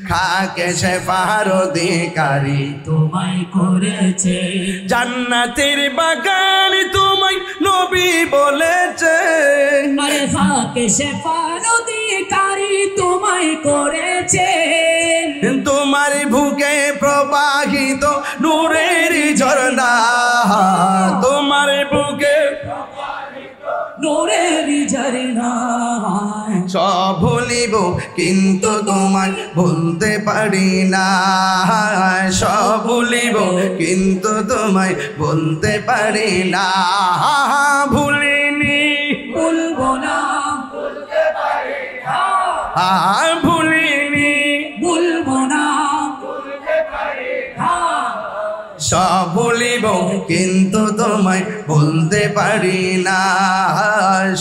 খাকে শেফার অধিকারী তোমায় করেছে। জান্নাতের বাগান তোমায় নবী বলেছেন, আরে খাকে শেফার অধিকারী তোমায় করেছে। তোমার বুকে প্রবাহিত নূরের ঝর্ণা, তোমার বুকে নূরের ঝর্ণা। সব ভুলিব কিন্তু তোমায় ভুলতে পারি না। সব ভুলিব কিন্তু তোমায় বলতে পারি না। ভুলিনি, ভুলবো না, ভুলতে পারি না। ভুলিনি, ভুলবো না, ভুলতে পারি না। সব ভুলিব কিন্তু তোমায় বলতে পারি না।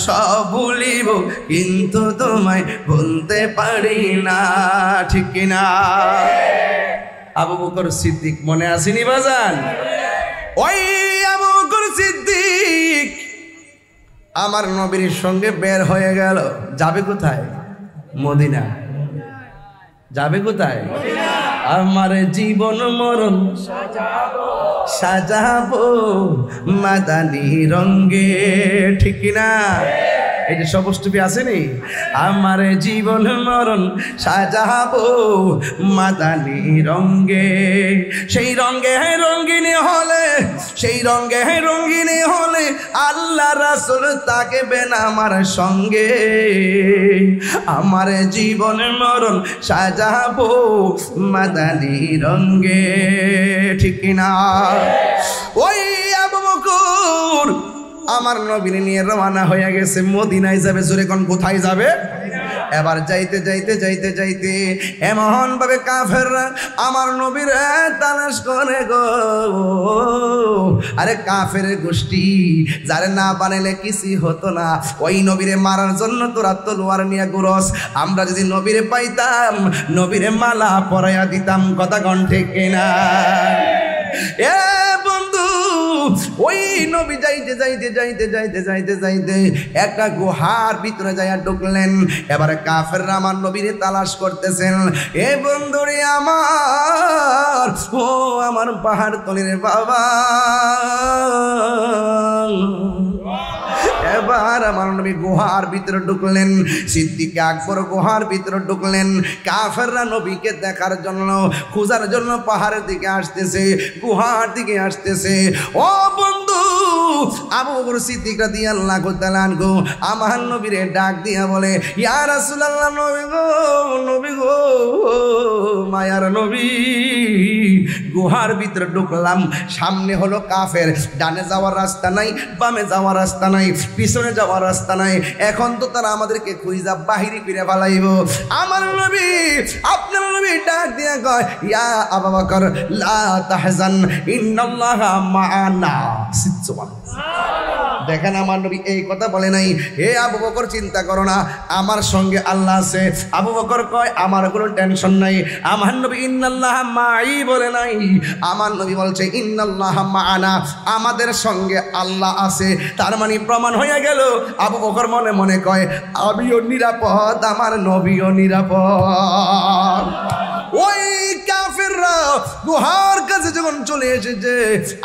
সব ভুলিব কিন্তু তোমায় বলতে পারি না। ঠিক কিনা? আবু বকর সিদ্দিক মনে আসেনি বাজান? ওই আবু বকর সিদ্দিক আমার নবীর সঙ্গে বের হয়ে গেল। যাবে কোথায়? মদিনা। যাবে কোথায়? আমার জীবন মরণ সাজাবো মাদানি রঙ্গে। ঠিক না? এই যে সবষ্টপি আসেনি, আমার জীবন মরণ সাজাবো মাদানি রঙ্গে। সেই রঙ্গে রঙ্গিনী হলে, সেই রঙ্গে রঙ্গিনী হলে আল্লাহ রাসূল থাকবেন আমার সঙ্গে। আমার জীবন মরণ সাজাবো মাদানি রঙ্গে। ঠিক না? ওই আবু বকর আমার নবীর নিয়ে রওনা হয়ে গেছে, মদিনায় যাবে। জোরে কোন কোথায় যাবে? এবার যাইতে যাইতে যাইতে যাইতে এমন ভাবে কাফেররা আমার নবীর তালাশ করে গো। আরে কাফের গোষ্ঠী, যারে না বানাইলে কিছুই হতো না, ওই নবীরে মারার জন্য তোরা তলোয়ার নিয়ে ঘুরস। আমরা যদি নবীরে পাইতাম, নবীরে মালা পরাইয়া দিতাম। কথা কোন ঠিক কিনা? এ বন্ধু, ওই নবী যাইতে যাইতে যাইতে যাইতে যাইতে যাইতে একটা গুহার ভিতরে যাইয়া ঢুকলেন। এবারে কাফেররা আমার নবীরে তালাশ করতেছেন। এ বন্ধুরে আমার, ও আমার পাহাড় তলির বাবা, এবার আমার নবী গুহার ভিতরে ঢুকলেন। সিদ্দিক আকবর গুহার ভিতরে ঢুকলেন। কাফেররা নবীকে দেখার জন্য, খোঁজার জন্য পাহাড়ের দিকে আসতেছে, গুহার দিকে আসতেছে। ও বন্ধু, আবু বকর সিদ্দিক রাদিয়াল্লাহু তাআলা আনহু আমার নবীরে ডাক দিয়া বলে, ইয়া রাসূলুল্লাহ, নবী গো, নবী গো, মায়ার নবী। গুহার ভিতরে ঢুকলাম, সামনে হলো কাফের, ডানে যাওয়ার রাস্তা নাই, বামে যাওয়ার রাস্তা নাই, পিছনে যাওয়ার রাস্তা নাই। এখন তো তারা আমাদেরকে খুঁজা বাহিরে ফিরে পালাইব। আমার নবী, আপনার নবী ডাক দিয়া কয়, ইয়া আবু বকর লা তাহজান ইন্নাল্লাহা মা'ানা। দেখেন আমার নবী এই কথা বলে নাই, হে আবু বকর চিন্তা করো না, আমার সঙ্গে আল্লাহ আছে। আবু বকর কয়, আমার কোনো টেনশন নাই। আমার নবী ইন্নাল্লাহা মা'i বলে নাই, আমার নবী বলছে ইন্নাল্লাহা মা'ানা, আমাদের সঙ্গে আল্লাহ আছে। তার মানে প্রমাণ হয়ে গেল। আবু বকর মনে মনে কয়, আমিও নিরাপদ, আমার নবীও নিরাপদ। ওই কাফেররা গুহার কাছে যখন চলে এসেছে,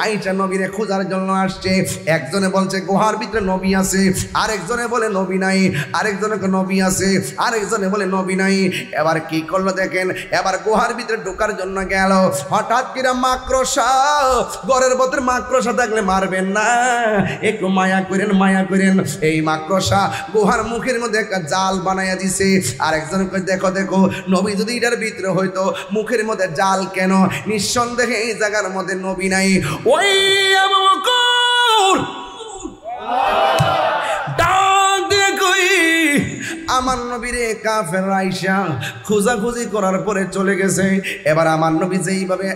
আয়েশা নবীরে খোঁজার জন্য আসছে। একজনে বলছে গুহার ভিতরে নবী আছে, আরেকজনে বলে নবী নাই, আরেকজনে নবী আছে, আরেকজনে বলে নবী নাই। এবার কি করলো দেখেন, এবার গুহার ভিতরে ঢোকার জন্য গেল। হঠাৎ করে মাকড়সা, ঘরের ভিতরে মাকড়সা থাকলে মারবেন না, একটু মায়া করেন, মায়া করেন। এই মাকড়সা গুহার মুখের মধ্যে একটা জাল বানাইয়া দিছে। আরেকজন কই, দেখো দেখো, নবী যদি এটার ভিতরে হয়তো, মুখের মধ্যে জাল কেন? নিঃসন্দেহে এই জায়গার মধ্যে নবী নাই। ওই আবু বকর ডাক দিয়ে কই, আমার নবীরে কাফের আয়েশা খোঁজাখুঁজি করার পরে চলে গেছে। এবার আমার নবী যেইভাবে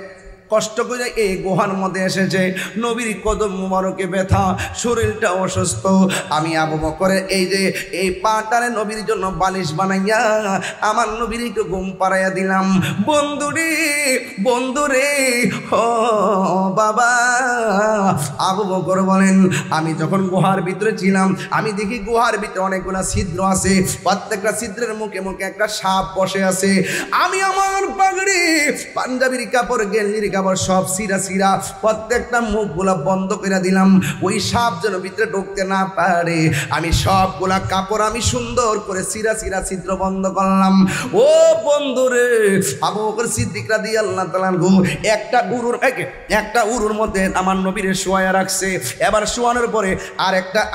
কষ্ট করে এই গুহার মধ্যে এসেছে, নবীর কদম মুবারকে ব্যথা, শরীরটা অসুস্থ। আমি আবু বকরের এই যে এই পাটারে নবীর জন্য বালিশ বানাইয়া আমার নবীর একটু ঘুম পাড়াইয়া দিলাম। বন্ধুরে, বন্ধুরে, ও বাবা। আবু বকর বলেন, আমি যখন গুহার ভিতরে ছিলাম, আমি দেখি গুহার ভিতরে অনেকগুলো ছিদ্র আছে, প্রত্যেকটা ছিদ্রের মুখে মুখে একটা সাপ বসে আছে। আমি আমার পাগড়ি, পাঞ্জাবির কাপড়, গেঞ্জির কাপড় সব সিরা সিরা, প্রত্যেকটা মুখগুলা বন্ধ করে দিলাম, ওই সাপ যেন ভিতরে ঢুকতে না পারে। আমি সবগুলা কাপড় আমি সুন্দর করে সিরা সিরা ছিদ্র বন্ধ করলাম। ও বন্ধুরে, আবু বকর সিদ্দিক রাদিয়াল্লাহু তাআলা আনহু একটা উরুর মধ্যে আমার নবীরে শোয়া রাখছে। এবার শোয়ানোর পরে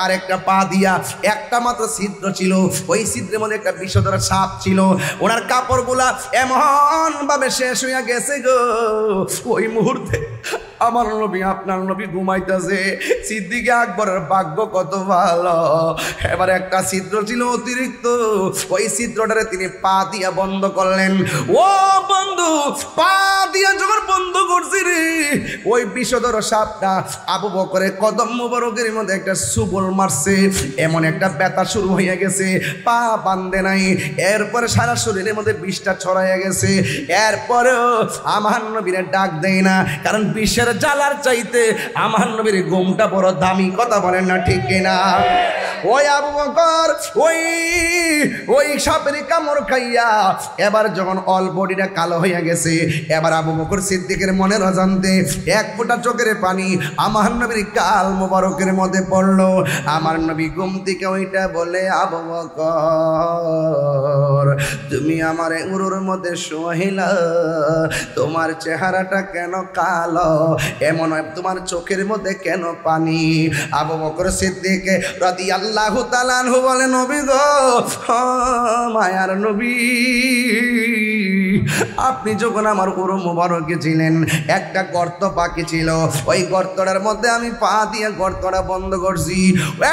আরেকটা পা দিয়া একটা মাত্র ছিদ্র ছিল, ওই ছিদ্রের মধ্যে একটা বিষধর সাপ ছিল। ওনার কাপড়গুলা এমন ভাবে শেষ হইয়া গেছে গো। ওই মুহূর্তে আমার নবী, আপনার নবী ঘুমাইতেছে। সিদ্দিক আকবরের ভাগ্য কত ভালো, এবার একটা ছিদ্র ছিল অতিরিক্ত, ওই ছিদ্রটারে তিনি পা দিয়া বন্ধ করলেন। ও বন্ধু, পা দিয়া যখন বন্ধ করছি রে, ওই বিষধর সাপটা আবু বকরের কদম মুবারকের মধ্যে একটা সুবল মারছে। এমন একটা ব্যথা শুরু হয়ে গেছে, পা বান্ধে নাই। এরপরে সারা শরীরের মধ্যে বিষটা ছড়াইয়া গেছে। এরপরেও আমার নবীরে ডাক দেয় না, কারণ বিষের জ্বালার চাইতে আমার নবীর ঘুমটা বড় দামি। কথা বলেন না ঠিক কিনা? ওই আবু বকর ওই সাপের কামড় খাইয়া এবার যখন অল বডিটা কালো হইয়া গেছে, এবার আবু বকর সিদ্দিকের মনের অজান্তে এক ফোঁটা চোখের পানি আমার নবীর গাল মোবারকের মধ্যে পড়লো। আমার নবী ঘুম থেকে ওইটা বলে, আবু বকর তুমি আমারে উরুর মধ্যে শোয়াইলা, তোমার চেহারাটা কেন কালো, এমন তোমার চোখের মধ্যে কেন পানি? আবু বকর সিদ্দিক রাদিয়াল্লাহু তাআলা আনহু বলে, নবী গো, মায়ার নবী, আপনি যখন আমার উরু মুবারকে ছিলেন, একটা গর্ত পাকি ছিল, ওই গর্তটার মধ্যে আমি পা দিয়ে গর্তটা বন্ধ করছি,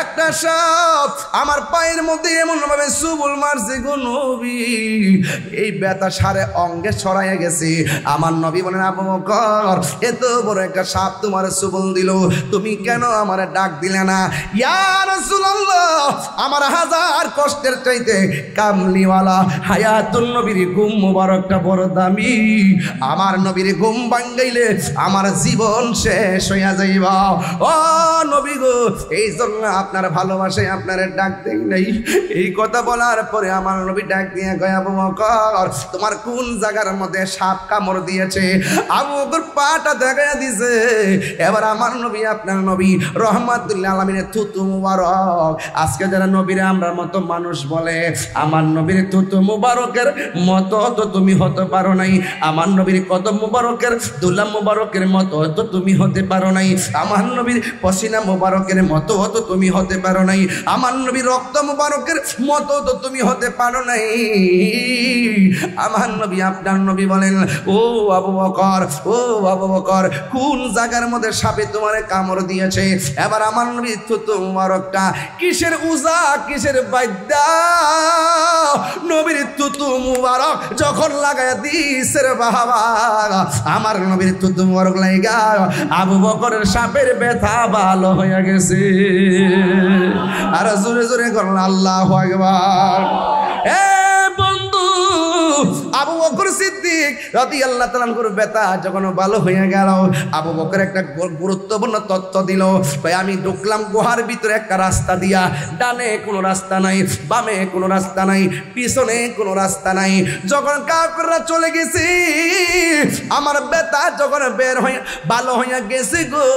একটা সাপ আমার পায়ের মধ্যে এমন ভাবে সুবল মারছে গো নবী, এই ব্যথা সারে অঙ্গে ছড়াইয়া গেছে। আমার নবী বলেন, আবু বকর, এত বড় একটা সাপ তোমার সুবল দিল, তুমি কেন আমার ডাক দিলে না? ইয়া রাসূলুল্লাহ, আমার হাজার কষ্টের চাইতে কামলিওয়ালা হায়াতুন নবীর ঘুম মুবারকটা বড় দামি। আমার নবীর ঘুম ভাঙ্গাইলে আমার জীবন শেষ হইয়া যাইবা। ও নবী গো, এই জন্য আপনার ভালোবাসায় আপনার ডাক দেই নাই। এই কথা বলার পরে আমার নবী ডাক দিয়ে কয়, আবু বকর, তোমার কোন জায়গার মধ্যে সাপ কামড় দিয়েছে? আবু বকর পাটা দেখাইয়া দিছে। এবার আমার নবী, আপনার নবী রহমাতুল্লাহ আলামিনের থুতু মুবারক, আজকে যারা নবীরে আমরা মতো মানুষ বলে, আমার নবীর থুতু মুবারকের মতো তো তুমি হতে পারো নাই, আমার নবীর কদম মুবারকের দুলা মুবারকের মতো তো তুমি হতে পারো নাই, আমার নবীর পসিনা মুবারকের মতো তো তুমি হতে পারো নাই, আমার নবীর রক্ত মুবারকের মতো তো তুমি হতে পারো নাই। আমার নবী, আপনার নবী বলেন, ও আবু বকর, ও আবু বকর, কোন জায়গার মধ্যে সাপে তোমার কামড় দিয়েছে? এবার আমার নবী থুতু মুবারকটা কিসের উজা, কিসের বাদ্যা, নবীর থুতু মুবারক যখন লাগায় দিছে রে বাবা, আমার নবীর থুতু মুবারক লাগা আবু বকরের সাপের ব্যথা ভালো হয়ে গেছে। আর জোরে জোরে করল আল্লাহু আকবার। এ বন্ধু, আবু বকর সিদ্দিক রাদিয়াল্লাহু তাআলা আনহুর ব্যথা যখন ভালো হয়ে গেল, আবু বকর একটা গুরুত্বপূর্ণ তথ্য দিল, ভাই আমি ঢুকলাম গুহার ভিতরে একটা রাস্তা দিয়া, ডানে কোনো রাস্তা নাই, বামে কোনো রাস্তা নাই, পিছনে কোনো রাস্তা নাই। যখন কাফেররা চলে গেছে, আমার ব্যথা যখন বের হয়ে ভালো হয়ে গেছে গো,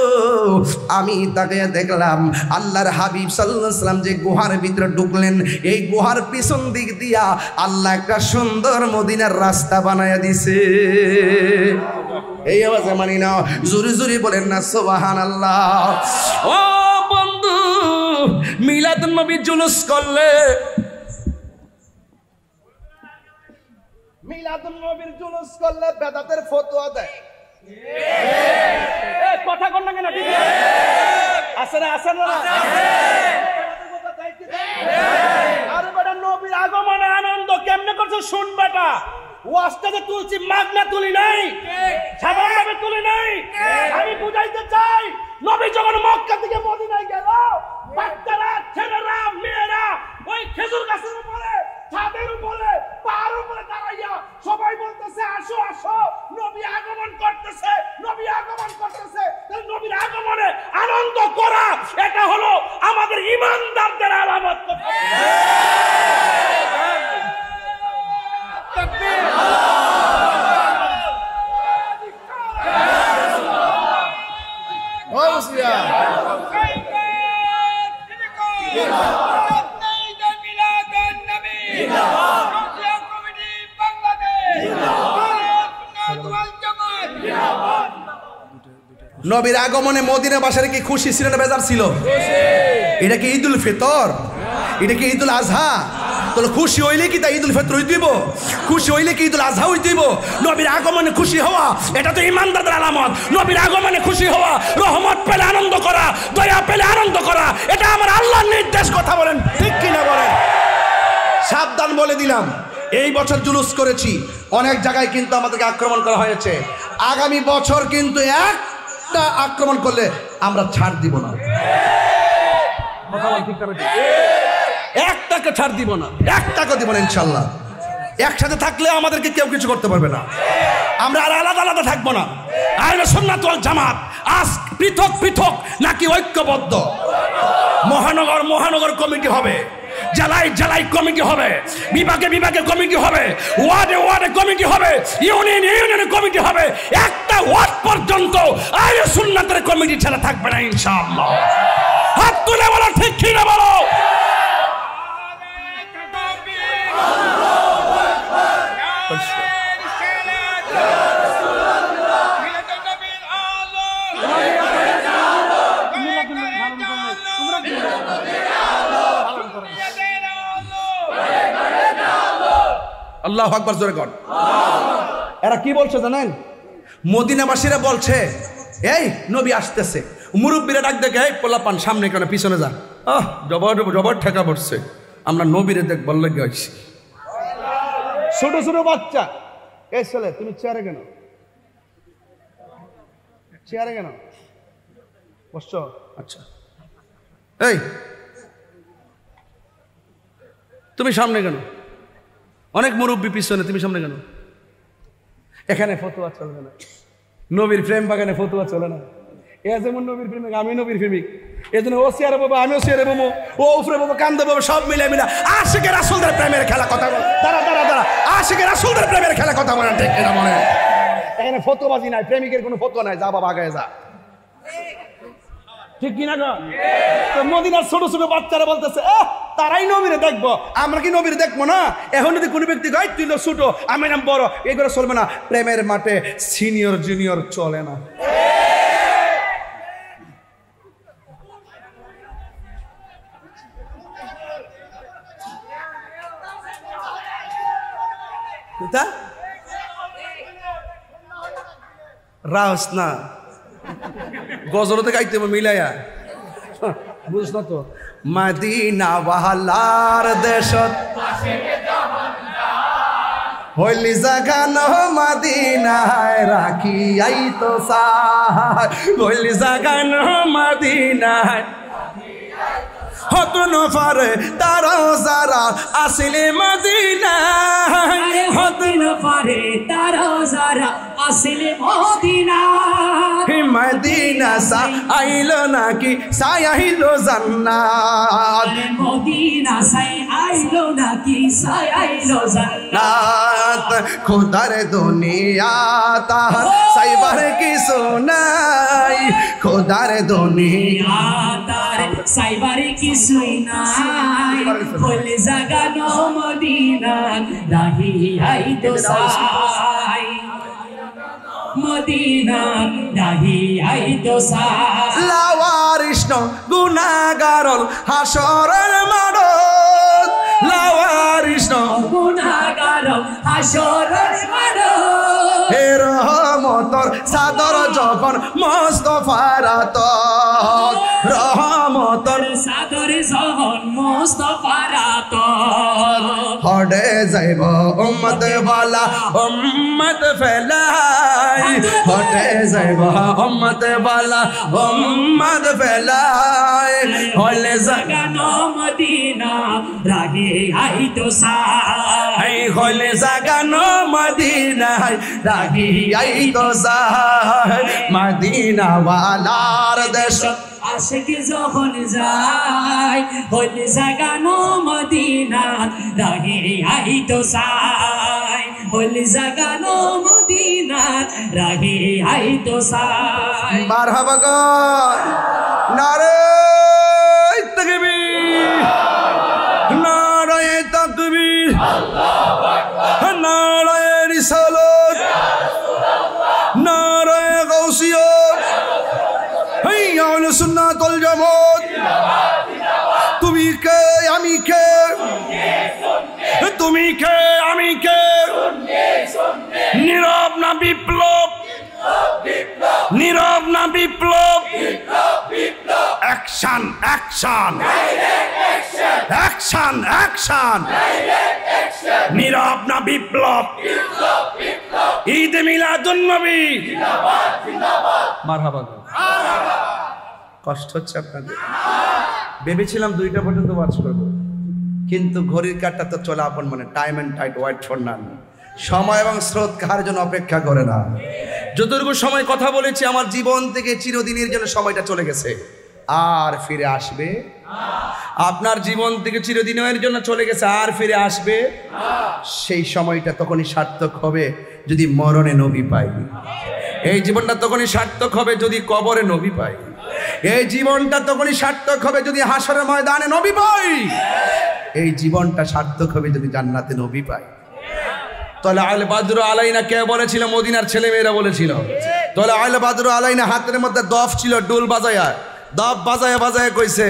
আমি তাকে দেখলাম আল্লাহর হাবিব সাল্লাল্লাহু আলাইহি ওয়াসাল্লাম যে গুহার ভিতরে ঢুকলেন, এই গুহার পিছন দিক দিয়া আল্লাহ একটা সুন্দর মদিনার রাস্তা বানায়া দিছে। এই আওয়াজে মানি না, জোরে জোরে বলেন না সুবহানাল্লাহ। ও বন্ধু, মিলাদুন নবী জুলুস করলে, মিলাদুন নবীর জুলুস করলে বেদাতের ফতোয়া দেয়। কথা কন না কেন? ঠিক আছে না? আছে না? আরে বেটা, নবীর আগমনে আনন্দ কেমনে করছো শুন বেটা। ওয়াজটাতে তুলছি, মাগনা তুলি নাই, সাধারণভাবে তুলি নাই। আমি বুঝাইতে চাই, নবী যখন মক্কা থেকে মদিনায় গেল, বাচ্চারা, ছেলেরা, মেয়েরা ওই খেজুর গাছের উপরে, ছাদের উপরে, পাহাড়ের উপরে দাঁড়াইয়া সবাই বলতেছে, আসো আসো, নবী আগমন করতেছে, নবী আগমন করতেছে। নবীর আগমনে আনন্দ করা, এটা হলো আমাদের ঈমানদারদের আলামত। নবীর আগমনে মদিনাবাসীরা কি খুশি ছিল না বেজার ছিল? এটা কি ঈদুল ফিতর? এটা কি ঈদুল আজহা? তাহলে খুশি হইলে কি তা ঈদুল ফিতর হইতে দিব? খুশি হইলে কি ঈদুল আজহা হইতে দিব? নবীর আগমনে খুশি হওয়া, এটা তো ঈমানদারদের আলামত। নবীর আগমনে খুশি হওয়া, রহমত পেলে আনন্দ করা, দয়া পেলে আনন্দ করা, এটা আমার আল্লাহর নির্দেশ। কথা বলেন ঠিক কিনা বলেন? সাবধান বলে দিলাম, এই বছর জুলুস করেছি, অনেক জায়গায় কিন্তু আমাদেরকে আক্রমণ করা হয়েছে। আগামী বছর কিন্তু একটা আক্রমণ করলে আমরা ছাড় দিব না। একটাকে ছাড় দিব না, একটাকে দিব না ইনশাল্লাহ। একসাথে থাকলে আমাদেরকে কেউ কিছু করতে পারবে না। আমরা আর আলাদা আলাদা থাকবো না। আহলে সুন্নাত ওয়াল জামাত আজ পৃথক পৃথক নাকি ঐক্যবদ্ধ? মহানগর মহানগর কমিটি হবে, জেলায় জেলায় কমিটি হবে, বিভাগে বিভাগে কমিটি হবে, ওয়ার্ডে ওয়ার্ডে কমিটি হবে, ইউনিয়ন ইউনিয়নে কমিটি হবে। একটা ওয়ার্ড পর্যন্ত আহলে সুন্নাতের কমিটি ছাড়া থাকবে না ইনশাআল্লাহ। হাত তুলে বলো ঠিক কি না বলো। আল্লাহু আকবার জোরে কর। এরা কি বলছে জানেন? মদিনাবাসীরা বলছে এই নবী আসতেছে। মুরব্বীরা ডাক দেখে এই পোলাপান সামনে কেন পিছনে যা। জবর জবর ঠেকা পড়ছে, আমরা নবীরে দেখ বললে গেছি। ছোট ছোট বাচ্চা, এই ছেলে তুমি চেয়ারে কেন, চেয়ারে কেন বসছো? আচ্ছা এই তুমি সামনে কেন? অনেক মুরব্বী পিছনে, তুমি সামনে কেন? এখানে ফতোয়া চলবে না, নবীর প্রেম বাগানে ফতোয়া চলে না। এ যেমন নবীর প্রেমিক, আমি নবীর প্রেমিক, এই জন্য ও চেয়ারে বাবা, আমিও চেয়ারে বাবো, ও উপরে বাবো, কান্দে বাবো, সব মিলে মিলে আশিকে রাসূলদের প্রেমের খেলা কথা বলে। দাঁড়া দাঁড়া দাঁড়া, আশিকে রাসূলদের প্রেমের খেলা কথা বলে, ঠিক কিনা মনে? এখানে ফতোয়াবাজি নাই, প্রেমিকের কোনো ফতোয়া নাই, যা বাবা আগে যা, ঠিক কিনা গো? তো মদিনার ছোট ছোট বাচ্চারা বলতেছে তারাই নবীরে দেখবো, আমরা কি নবীরে দেখবো না? এখন যদি কোনো ব্যক্তি গাই তুই ছোট আমি নাম বড়, এগুলো চলবে না। প্রেমের মাঠে সিনিয়র জুনিয়র চলে না। রাহস না গজলতে গাইতে মিলাইয়া, বুঝছ না তো? মদিনা ওয়ালার দেশত হইলি জাগানো মদিনায় রাখি আইতো সাই, হইলি জাগানো মদিনায় হতন পারে তারা যারা আসিলে মদিনায়, হতন পারে তারা যারা আসিলে মদিনায়। মদিনা সা আইলো নাকি সাই আইলো জান্নাত, মদিনা সাই আইলো নাকি সাই আইলো জান্নাত। খোদার দুনিয়া তাহার সাইবার কিছু নাই, খোদার দুনিয়া তার সাইবার কিছুই নাই, বলে জাগানো মদিনা রাহি আইতো সাই, মদিনা রাহি আইতো সাই। লাওয়ারিষ্ণ গুনাহগারল হাসরের মাঠত, লাওয়ারিষ্ণ গুনাহগারল হাসরের মাঠত। হে রহমতর চাদর যখন মুস্তাফার আতত, রহমতর চাদর যখন মুস্তাফার আতত। হডে যাইব উম্মত ওয়ালা উম্মত ফেলাই, হডে যাইব উম্মত ওয়ালা উম্মত ফেলাই, হলে জাগানো মদিনা রাহি আইতো সাই, হলে জাগানো মদিনায় রাহি আইতো সাই। মদিনা ওয়ালার দেশ আশিক যখন যায়, হইলে জাগানো মদিনা রাহি আইতো সাই, হইলে জাগানো মদিনা রাহি আইতো সাই। মারহাবা গো, নারে তাকবীর, নারে তাকবীর, আল্লাহু আকবার, নারে রিসালাত, নারে গাউসিয়ত, হাইয়া আলা সুন্নাত ওয়াল জামাত। তুমি কে আমি কে, তুমি কে আমি কে, নীরব না বিপ্লব, নীরব না বিপ্লব, অ্যাকশন অ্যাকশন অ্যাকশন অ্যাকশন, নীরব না বিপ্লব। ঈদ মিলাদুন নবী, মারহাবা। কষ্ট হচ্ছে আপনাদের? ভেবেছিলাম 2টা পর্যন্ত ওয়াচ করবো, কিন্তু ঘড়ির কাঁটা তো চলে আপন মনে। Time and tide wait for none. সময় এবং স্রোত কার জন্য অপেক্ষা করে না। যতটুকু সময় কথা বলেছি আমার জীবন থেকে চিরদিনের জন্য সময়টা চলে গেছে, আর ফিরে আসবে। আপনার জীবন থেকে চিরদিনের জন্য চলে গেছে, আর ফিরে আসবে। সেই সময়টা তখনই সার্থক হবে যদি মরণে নবী পাই। এই জীবনটা তখনই সার্থক হবে যদি কবরে নবী পাই। এই জীবনটা তখনই সার্থক হবে যদি হাসরের ময়দানে নবী পাই। এই জীবনটা সার্থক হবে যদি জান্নাতে নবী পাই। তাহলে আল বাদরু আলাইনা কে বলেছিল? মদিনার ছেলে মেয়েরা বলেছিল। তাহলে আল বাদরু আলাইনা হাতের মধ্যে দফ ছিল, ডুল বাজায়া, দফ বাজায়া বাজায়া কইছে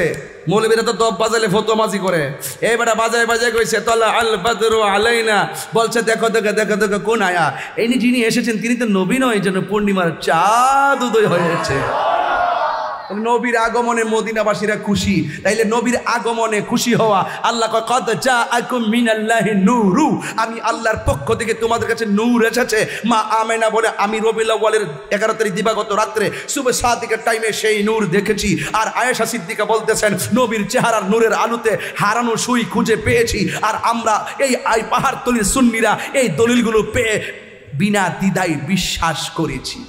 মৌলবীরা তো দব বাজালে ফতোমাজি করে, এই বেটা বাজায় বাজায় কইছে তলা আল বাদরু আলাইনা, বলছে দেখো দেখো দেখো দেখো কোন আয়া, এই যিনি এসেছেন তিনি তো নবী নয়, যেন পূর্ণিমার চাঁদ উদয় হয়েছে। নবীর আগমনে মদিনাবাসীরা খুশি, তাইলে নবীর আগমনে খুশি হওয়া। আল্লাহ কয় কদ জাআকুম মিনাল্লাহি নূরু, আমি আল্লাহর পক্ষ থেকে তোমাদের কাছে নূর এসেছে। মা আমেনা বলে আমি রবিউল আউয়ালের 11 তারিখ দিবাগত রাত্রে সুবহ সাদিকের টাইমে সেই নূর দেখেছি। আর আয়েশা সিদ্দিকা বলতেছেন নবীর চেহারার নূরের আলোতে হারানো সুই খুঁজে পেয়েছি। আর আমরা এই পাহাড়তলির সুন্নিরা এই দলিলগুলো পেয়ে বিনা দ্বিধায় বিশ্বাস করেছি।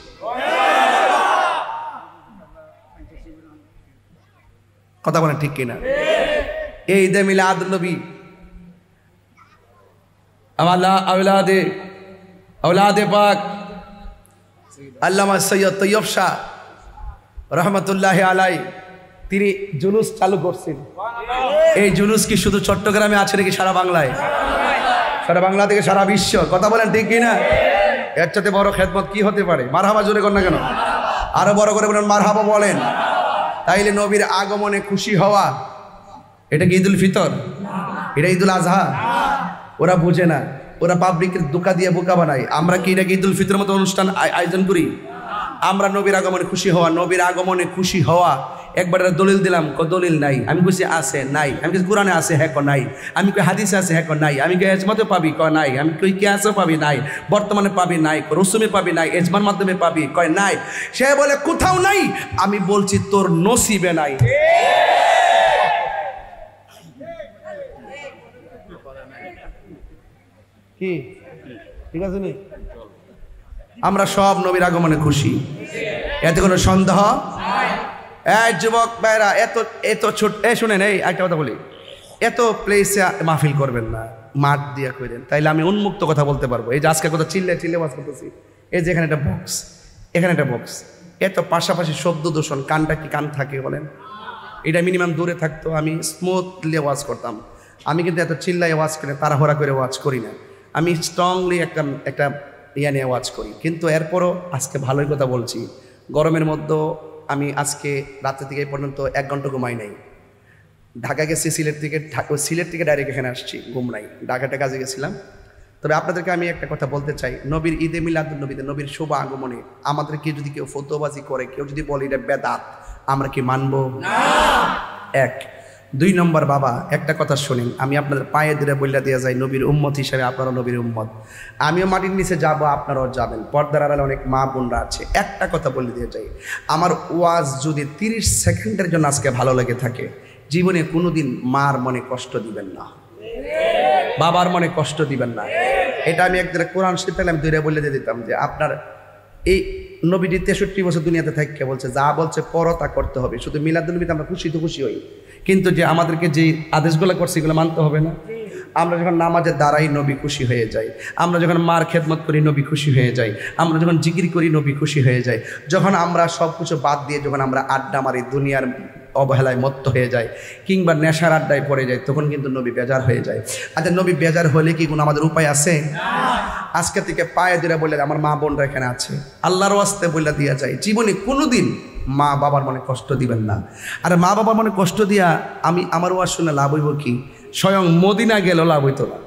কথা বলেন ঠিক কিনা? এই ঈদে মিলাদ নবী আওলাদে পাক আল্লামা সৈয়দ তৈয়ব শাহ রহমতুল্লাহ আলাই তিনি জুলুস চালু করছেন। এই জুলুস কি শুধু চট্টগ্রামে আছে নাকি সারা বাংলায়? সারা বাংলা থেকে সারা বিশ্ব। কথা বলেন ঠিক কিনা? এর চাইতে বড় খেদমত কি হতে পারে? মারহাবা জোরে কর না কেন? আরো বড় করে বলেন মারহাবা বলেন। তাইলে নবীর আগমনে খুশি হওয়া, এটা কি ঈদুল ফিতর? এটা ঈদুল আজহা? ওরা বুঝে না, ওরা পাবলিকের দোকা দিয়ে বোকা বানায়। আমরা কি এটাকে ঈদুল ফিতরের মতো অনুষ্ঠান আয়োজন করি? আমরা নবীর আগমনে খুশি হওয়া, নবীর আগমনে খুশি হওয়া। একবার দলিল দিলাম, দলিল নাই। আমি বলছি আছে, নাই। আমি কিছু কোরআনে আছে, হ্যাঁ ক নাই। আমি কই হাদিসে আছে, হ্যাঁ ক নাই। আমি কই এজমাতে পাবি, ক নাই। আমি কই কিয়াসে পাবি, নাই। বর্তমানে পাবি, নাই। রসুমে পাবি, নাই। এজমার মাধ্যমে পাবি, কয় নাই। সে বলে কোথাও নাই। আমি বলছি তোর নসিবে নাই। কি ঠিক আছে নি? আমরা সব নবীর আগমনে খুশি, এতে কোনো সন্দেহ। এই যুবক ভাইরা, এত ছোট, শুনেন, এই একটা কথা বলি, এত প্লেসে মাহফিল করবেন না, মাঠ দিয়া করেন, তাইলে আমি উন্মুক্ত কথা বলতে পারবো। এই যে আজকে কথা চিল্লে চিল্লে ওয়াজ করতেছি, এই যে এখানে একটা বক্স, এখানে একটা বক্স, এত পাশাপাশি শব্দ দূষণ, কানটা কি কান থাকে বলেন? এটা মিনিমাম দূরে থাকতো, আমি স্মুথলি ওয়াজ করতাম। আমি কিন্তু এত চিল্লাই ওয়াজ করে তাড়াহুড়া করে ওয়াজ করি না, আমি স্ট্রংলি একটা ইয়া নিয়ে ওয়াজ করি। কিন্তু এরপরও আজকে ভালোই কথা বলছি। গরমের মধ্যে আমি আজকে রাত্রে থেকে এই পর্যন্ত 1 ঘন্টা ঘুমাই নাই। ঢাকা গেছি, সিলেট থেকে ডাইরেক্ট এখানে আসছি, ঘুম নাই। ঢাকাটা কাজে গেছিলাম। তবে আপনাদেরকে আমি একটা কথা বলতে চাই, নবীর ঈদে মিলাদুন নবীতে, নবীর শুভ আগমনে আমাদেরকে যদি কেউ ফতোয়াবাজি করে, কেউ যদি বলে এটা বেদাত, আমরা কি মানবো? না। 1 2 নম্বর, বাবা একটা কথা শুনেন, আমি আপনাদের পায়ে ধরে বইলা দিয়ে যাই, নবীর উম্মত হিসেবে আপনারা নবীর উম্মত। আমিও মাটির নিচে যাব, আপনারাও যাবেন। পর্দার আড়ালে অনেক মা বোনরা আছে। একটা কথা বলে দিয়ে যাই, আমার ওয়াজ যদি 30 সেকেন্ডের জন্য আজকে ভালো লেগে থাকে, জীবনে কোনোদিন মার মনে কষ্ট দিবেন না, বাবার মনে কষ্ট দিবেন না। এটা আমি একদিন কোরআন শরীফ পেলাম, দূরে বলে দিয়ে দিতাম যে আপনার এই নবীজি 63 বছর দুনিয়াতে থাকে বলছে, যা বলছে পর তা করতে হবে। শুধু মিলাদুন নবীতে আমরা খুশি তো খুশি হই, কিন্তু যে আমাদেরকে যে আদেশগুলো করছে এগুলো মানতে হবে না। আমরা যখন নামাজের দ্বারাই নবী খুশি হয়ে যাই, আমরা যখন মার খেদমত করি নবী খুশি হয়ে যাই, আমরা যখন জিকির করি নবী খুশি হয়ে যায়, যখন আমরা সব কিছু বাদ দিয়ে যখন আমরা আড্ডা মারি, দুনিয়ার অবহেলায় মত্ত হয়ে যায়, কিংবা নেশার আড্ডায় পড়ে যায়, তখন কিন্তু নবী বেজার হয়ে যায়। আচ্ছা, নবী বেজার হলে কি কোনো আমাদের উপায় আছে? আজকে থেকে পায়ে দিলে বললে আমার মা বোনরা এখানে আছে, আল্লাহর ওয়াস্তে বলে দিয়া যায়, জীবনে কোনোদিন মা বাবার মনে কষ্ট দিবেন না। আর মা বাবার মনে কষ্ট দিয়া আমার ওয়াজ শুনে লাভ হইব কি? স্বয়ং মদিনা গেল লাভ হইতো না।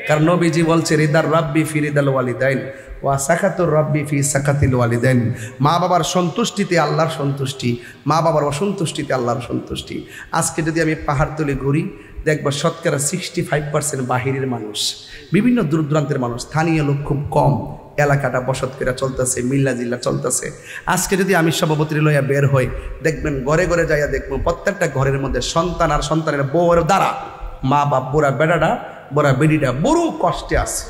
কারণ নবীজি বলছে, রিদার রাব্বি ফি রিদাল ওয়ালিদাইন ওয়া সাকাতুর রাব্বি ফি সাকাতিল ওয়ালিদাইন। মা বাবার সন্তুষ্টিতে আল্লাহর সন্তুষ্টি, মা বাবার অসন্তুষ্টিতে আল্লাহর সন্তুষ্টি। আজকে যদি আমি পাহাড়তলি ঘুরি, দেখবো শতকরা 65% বাহিরের মানুষ, বিভিন্ন দূর দূরান্তের মানুষ, স্থানীয় লোক খুব কম। এলাকাটা বসত করে চলতেছে, মিল্লা জিল্লা চলতেছে। আজকে যদি আমি সভাপতির লইয়া বের হই, দেখবেন ঘরে ঘরে যাইয়া দেখবো প্রত্যেকটা ঘরের মধ্যে সন্তান আর সন্তানের বউয়ের দ্বারা মা বাপ, বুড়া বেড়াটা, বুড়া বেডিটা বড় কষ্টে আছে।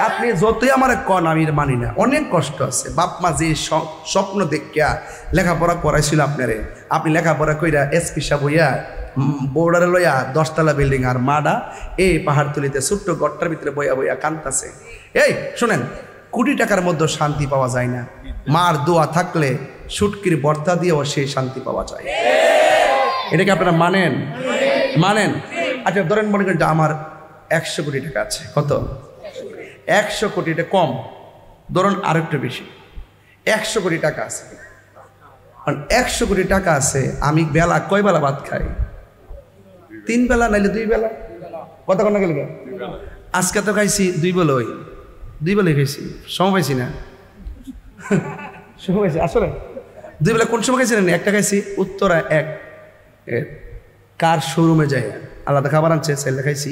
আপনি যতই আমার কন আমি মানি না, অনেক কষ্ট আছে। বাপ মা যে স্বপ্ন দেখিয়া লেখাপড়া করাইছিল আপনারে, আপনি লেখাপড়া কইরা এসপি সাহেব হইয়া বোর্ডারে লইয়া 10 তলা বিল্ডিং, আর মাডা এই পাহাড়তলিতে ছোট্ট গট্টার ভিতরে বইয়া বইয়া কান্তাছে। এই শোনেন, কোটি টাকার মধ্যে শান্তি পাওয়া যায় না, মার দোয়া থাকলে সুটকির বর্তা দিয়েও সেই শান্তি পাওয়া যায়। এটাকে আপনারা মানেন? আচ্ছা ধরেন, মনে করেন যে আমার 100 কোটি টাকা আছে। কত? 100 কোটি, এটা কম, ধরুন আরেকটু বেশি। 100 কোটি টাকা আছে, কারণ 100 কোটি টাকা আছে, আমি বেলা কয় বেলা ভাত খাই? 3 বেলা নাইলে 2 বেলা। কথা কোন গেল? আজকে তো খাইছি 2 বেলায়, 2 বেলায় খাইছি, সময় পাইছি না। সময় পাইছি আসলে 2 বেলা। কোন সময় খাইছিলেন? একটা খাইছি উত্তরা 1 কার শোরুমে যায় আলাদা খাবার আনছে, সেটা খাইছি।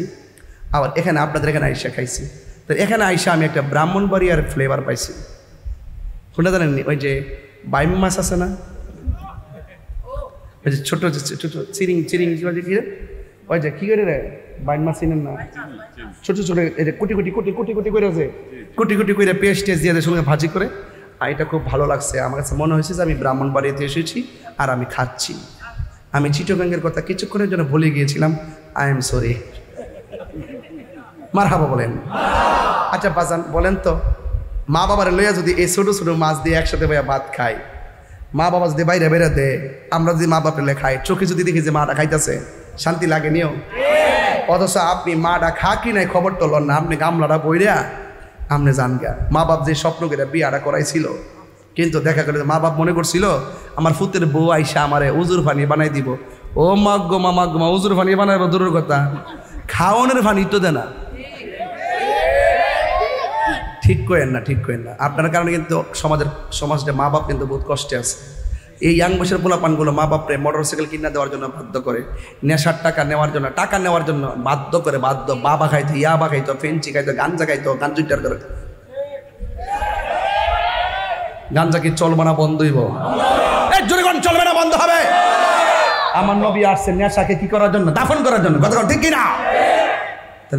আবার এখানে আপনাদের এখানে আইসা খাইছি। তো এখানে আইসা আমি একটা ব্রাহ্মণবাড়িয়ার ফ্লেভার পাইছি। কোনটা জানেন? ওই যে বাইম মাছ আছে না, ওই যে ছোট ছোট চিরিং চিরিং কি রে, ওই যে কি করে রে বাইম মাছ চিনেন না? ছোট ছোট এই যে কুটি কুটি কুটি কুটি কুটি করে আছে, কুটি কুটি করে পেস্ট টেস্ট দিয়ে সঙ্গে ভাজি করে। আর এটা খুব ভালো লাগছে। আমার কাছে মনে হয়েছে যে আমি ব্রাহ্মণবাড়িয়াতে এসেছি আর আমি খাচ্ছি। আমি চিটাগাংয়ের কথা কিছুক্ষণের জন্য ভুলে গিয়েছিলাম। I am sorry. মারহাবা বলেন। আচ্ছা বাজান বলেন তো, মা বাবার লইয়া যদি এই ছোটো ছোটো মাছ দিয়ে একসাথে ভাইয়া ভাত খাই, মা বাবা যদি বাইরে বেড়ে দেয়, আমরা যদি মা বাপের খাই, চোখে যদি দেখি যে মাটা খাইতেছে, শান্তি লাগে নিও? অথচ আপনি মাটা খা কি নাই খবর তো লন না, আপনি গামলাটা বইরা আপনি জান গা। মা বাপ যে স্বপ্ন করে বিয়াটা করাইছিল, কিন্তু দেখা গেল মা বাপ মনে করছিল আমার ফুতের বউ আইসা আমারে উজুর পানি বানাই দিব। ও মাগ্গো মা মাগ্গো মা, উজুর পানি বানাইবো দূরের কথা, খাওয়ানোর পানি তো দেয় না। ঠিক করেন না, ঠিক করেন না। আপনার কারণে কিন্তু সমাজটা মা বাপ কিন্তু বহুত কষ্টে আছে। এই ইয়াং বয়সের পোলাপানগুলো মা বাপরে মোটরসাইকেল কিনা দেওয়ার জন্য বাধ্য করে, নেশার টাকা নেওয়ার জন্য, টাকা নেওয়ার জন্য বাধ্য করে, বাধ্য। বাবা খাইতো, ইয়াবা খাইতো, ফেন্সি খাইতো, গাঞ্জা খাইতো, গাঞ্জুইটার করে। গাঞ্জা কি চলবে না? বন্ধ হইব? জোরে কোন চলবে না? বন্ধ হবে। আমার নবী আসছে নেশাকে কি করার জন্য? দাফন করার জন্য। কথা ঠিক কিনা?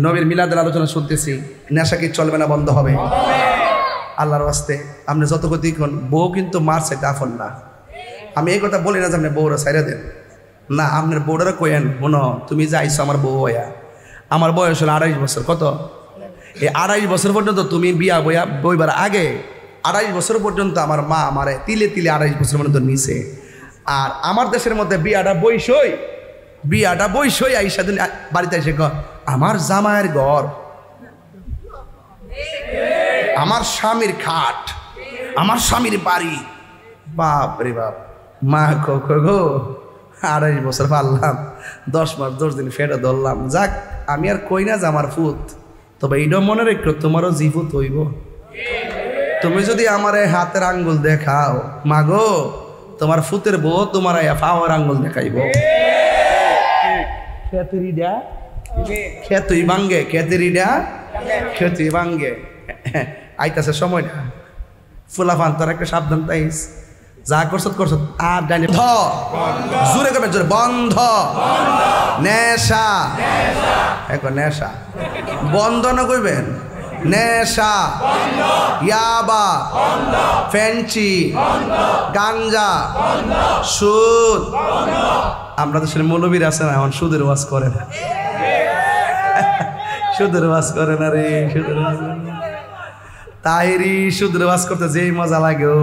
নবীর মিলাদের আলোচনা শুনতেছি, নেশা কি চলবে না? বন্ধ হবে। আল্লাহর ওয়াস্তে আপনি যত ক্ষতি কোন, বউ কিন্তু মার চাইতে আফন না। আমি এই কথা বলি না যে আপনি বউরা ছাইরা দেন না, আপনার বউরা কইেন, মনো তুমি যে আইসো আমার বউ হইয়া, আমার বয়স হলো 28 বছর। কত? এই 28 বছর পর্যন্ত তুমি বিয়া বইবার আগে 28 বছর পর্যন্ত আমার মা আমারে তিলে তিলে 28 বছর পর্যন্ত নিছে। আর আমার দেশের মধ্যে বিয়াটা বইসই আইসা দিন বাড়িতে এসে আমার জামাইয়ের ঘর, আমার স্বামীর খাট, আমার স্বামীর বাড়ি। বাপ রে বাপ। মা গো 28 বছর পারলাম, 10 মাস 10 দিন ফেটে ধরলাম। যাক, আমি আর কই না যে আমার ফুত, তবে এইটা মনে রেখো তোমারও জিভুত হইব। তুমি যদি আমার হাতের আঙ্গুল দেখাও, মা গো তোমার ফুতের বউ তোমার পাওয়ার আঙ্গুল দেখাইব। খেতুই ভাঙ্গে, খেতুই ভাঙ্গে। আইতাছে সময়টা, ফুলাফান তোর একটা সাবধান তাইস, যা করছত আর জানি জোরে কবে জোরে বন্ধ। নেশা এখন নেশা বন্ধ না কইবেন? নেশা, ইয়াবা, ফেন্সি, গাঞ্জা, সুদ। আমরা দেশের মৌলবীর আছে না, এখন সুদের ওয়াজ করে না, সুদের ওয়াজ করে না রে, সুদের ওয়াজ তাইরি সুদের ওয়াজ করতে যেই মজা লাগে।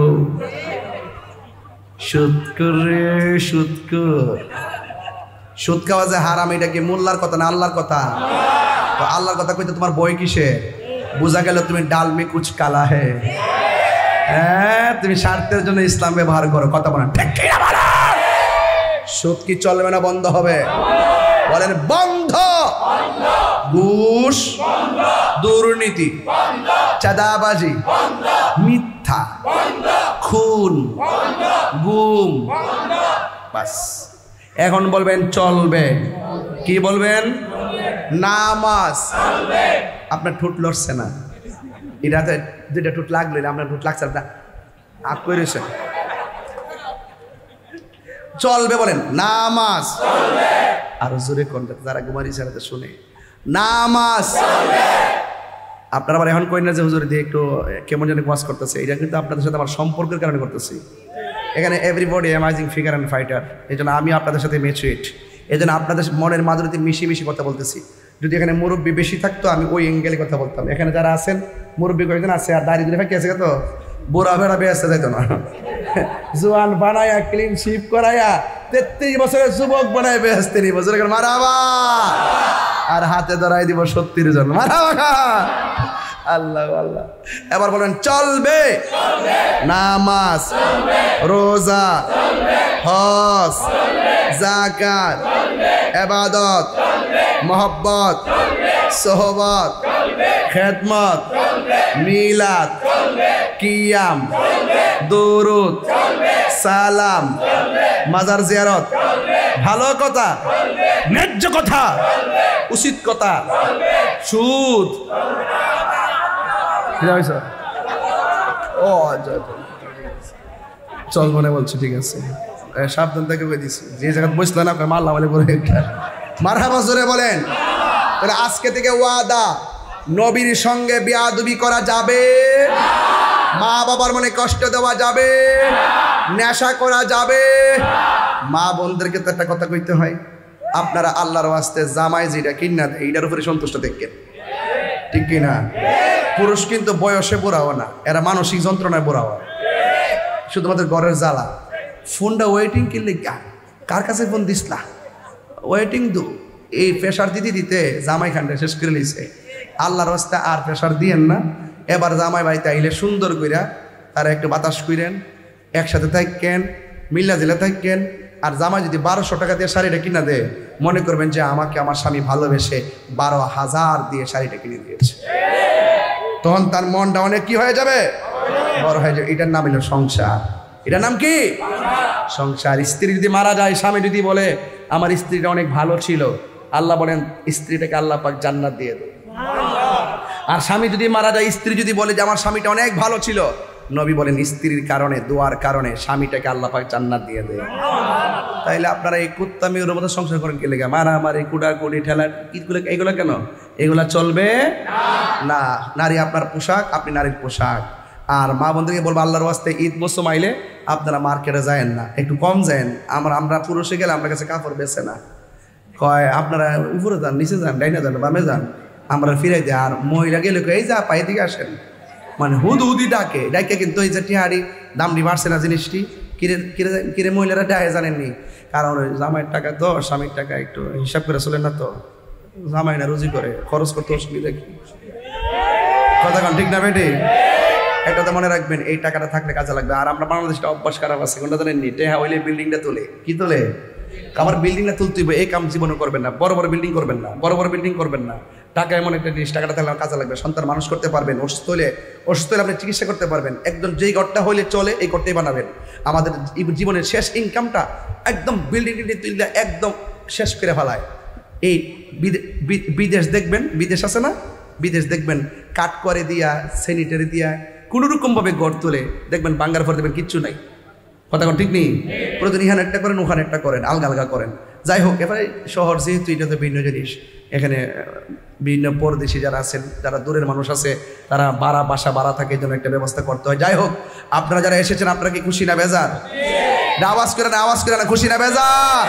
সুদ করে সুদ কর, সুদ খাওয়া যে হারাম, এটা কি মোল্লার কথা না আল্লাহর কথা? আল্লাহর কথা কইতে তোমার বই কিসে? বুঝা গেল তুমি ডাল মে কুছ কালা হে। হ্যাঁ, তুমি স্বার্থের জন্য ইসলাম ব্যবহার করো। কথা বলেন ঠিক কি না? বলেন সুদ কি চলবে না? বন্ধ হবে? বলেন বন্ধ। ঘুষ, দুর্নীতি, চাঁদাবাজি, মিথ্যা, খুন, গুম, বাস। এখন বলবেন চলবে। কি বলবেন? নামাজ। আপনার ঠোঁট লড়ছে না, এটাতে দুইটা ঠোঁট লাগলো, আপনার ঠোঁট লাগছে না, আগ করেছে। চলবে বলেন নামাজ। আরো জোরে কোন যারা ঘুমারি ছাড়াতে শুনে, নামাজ। আপনারা আবার এখন কই না যে হুজুর দিয়ে একটু কেমন জানি ওয়াজ করতেছে, এটা কিন্তু আপনাদের সাথে আমার সম্পর্কের কারণে করতেছি। এখানে everybody amazing figure and fighter, এই জন্য আমি আপনাদের সাথে ম্যাচুয়েট, এই জন্য আপনাদের মনের মাধুরীতে মিশি মিশি কথা বলতেছি। যদি এখানে মুরব্বী বেশি থাকতো আমি ওই অ্যাঙ্গেলে কথা বলতাম। এখানে যারা আছেন মুরব্বী কয়েকজন আছে, আর দাঁড়িয়ে দিলে ফাঁকি আছে তো, বুড়া ভেড়া বেসতে যাইতো না, জোয়ান বানায়া ক্লিন শিপ করাইয়া 33 বছরের যুবক বানায় বেসতে নিব। মারাবা আর হাতে ধরাই দিব 70 জন। মারহাবা। আল্লাহ আল্লাহ। এবার বলেন চলবে নামাজ, রোজা, হজ, যাকাত, ইবাদত, মোহব্বত, সোহবত, খেদমত, মিলাদ, কিয়াম, দুরুদ, সালাম, মাজার জিয়ারত, ভালো কথা, ন্যায্য কথা, উচিত কথা, সুদ ও চল মনে বলছি, ঠিক আছে সাবধান থেকে বলে দিচ্ছি, যে জায়গায় বসলেন আপনার মাল্লা বলে বলে একটা মারহাবা জোরে বলেন। তাহলে আজকে থেকে ওয়াদা, নবীর সঙ্গে বেয়াদবি করা যাবে, মা বাবার মনে কষ্ট দেওয়া যাবে, নেশা করা যাবে। মা বোনদেরকে তো একটা কথা কইতে হয়, আপনারা আল্লাহর ওয়াস্তে জামাই যেটা কিনা দেয় এটার উপরে সন্তুষ্ট থাকেন, ঠিক কিনা? পুরুষ কিন্তু বয়সে বুড়াও না, এরা মানসিক যন্ত্রণায় বুড়াও, শুধুমাত্র ঘরের জ্বালা। ফোনটা ওয়েটিং কিনলে কার কাছে ফোন দিসলা, ওয়েটিং দু, এই প্রেশার দিতে দিতে জামাই খানটা শেষ করে লিছে। আল্লাহর রাস্তা আর প্রেশার দিয়েন না। এবার জামাই বাড়িতে আইলে সুন্দর কইরা তারা একটু বাতাস কইরেন, একসাথে থাকেন, মিল্লা জিলা থাকেন। আর জামাই যদি 1200 টাকা দিয়ে শাড়িটা কিনা দেয়, মনে করবেন যে আমাকে আমার স্বামী ভালোবেসে 12,000 দিয়ে শাড়িটা কিনে দিয়েছে। তখন তার মনটা অনেক কি হয়ে যাবে, বড় হয়ে যাবে। এটার নাম হলো সংসার। এটার নাম কি? সংসার। স্ত্রী যদি মারা যায়, স্বামী যদি বলে আমার স্ত্রীটা অনেক ভালো ছিল, আল্লাহ বলেন স্ত্রীটাকে আল্লাহ পাক জান্নাত দিয়ে দেয়। আর স্বামী যদি মারা যায়, স্ত্রী যদি বলে যে আমার স্বামীটা অনেক ভালো ছিল, নবী বলেন স্ত্রীর কারণে, দোয়ার কারণে স্বামীটাকে আল্লাহ পাক জান্নাত দিয়ে দেয়। তাইলে আপনারা এই কুত্তামির মতো সংসার করেন কে লেগে? মারামারি, কুটাকুটি, ঠেলা, এগুলো কেন? এগুলা চলবে না। নারী আপনার পোশাক, আপনি নারীর পোশাক। আর মা বন্ধুকে বলবো আল্লাহর ওয়াস্তে ঈদ মৌসুম আইলে আপনারা মার্কেটে যায়েন না, একটু কম যায়েন। আমরা পুরুষে গেলে আমার কাছে কাপড় বেছে না, কয় আপনারা উপরে যান, নিচে যান, ডাইনে যান, বামে যান, আমরা ফিরাই দিই। আর মহিলা গেলে এই যা পাই দিকে আসেন, মানে হুদি ডাকে ডাকে। কিন্তু এই যে টিহারি দামটি বাড়ছে না জিনিসটি, কিরে কিরে কিরে মহিলারা ডাকে জানেননি, কারণ ওই জামাইয়ের টাকা তো স্বামীর টাকা একটু হিসাব করে চলেন না, তো জামাই না রুজি করে, খরচ করতে অসুবিধা কি? কথা কন ঠিক না বেটি? একটা মনে রাখবেন, এই টাকাটা থাকলে কাজে লাগবে। আর আমরা বাংলাদেশটা অভ্যাস খারাপ আছে, কোনটা জানেননি? টেহা হইলে বিল্ডিংটা তোলে। কি তোলে? আমার বিল্ডিংটা তুলতে হবে, এই কাম জীবনে করবেন না। বড় বড় বিল্ডিং করবেন না, বড় বড় বিল্ডিং করবেন না। টাকা এমন একটা জিনিস, টাকাটা তাহলে কাজে লাগবে। সন্তান মানুষ করতে পারবেন, অসুস্থ হলে আপনি চিকিৎসা করতে পারবেন। একদম যেই ঘরটা হইলে চলে এই ঘরটাই বানাবেন। আমাদের জীবনের শেষ ইনকামটা একদম বিল্ডিং তুললে একদম শেষ করে ফেলায়। এই বিদেশ দেখবেন, বিদেশ আছে না, বিদেশ দেখবেন কাট করে দিয়া, স্যানিটারি দিয়া কোনোরকমভাবে গড় তোলে, দেখবেন বাঙ্গার পর দেখবেন কিচ্ছু নাই। কথা ঠিক নেই? প্রতিদিন ইহান একটা করেন, ওখানে একটা করেন, আলগা আলগা করেন। যাই হোক, এবারে শহর যেহেতু এটা তো ভিন্ন জিনিস, এখানে বিভিন্ন পরদেশি যারা আছেন, যারা দূরের মানুষ আছে, তারা বাসা ভাড়া থাকে, এই জন্য একটা ব্যবস্থা করতে হয়। যাই হোক, আপনারা যারা এসেছেন, আপনারা কি খুশি না বেজার? আওয়াজ করে না, আওয়াজ করে না, খুশি না বেজার?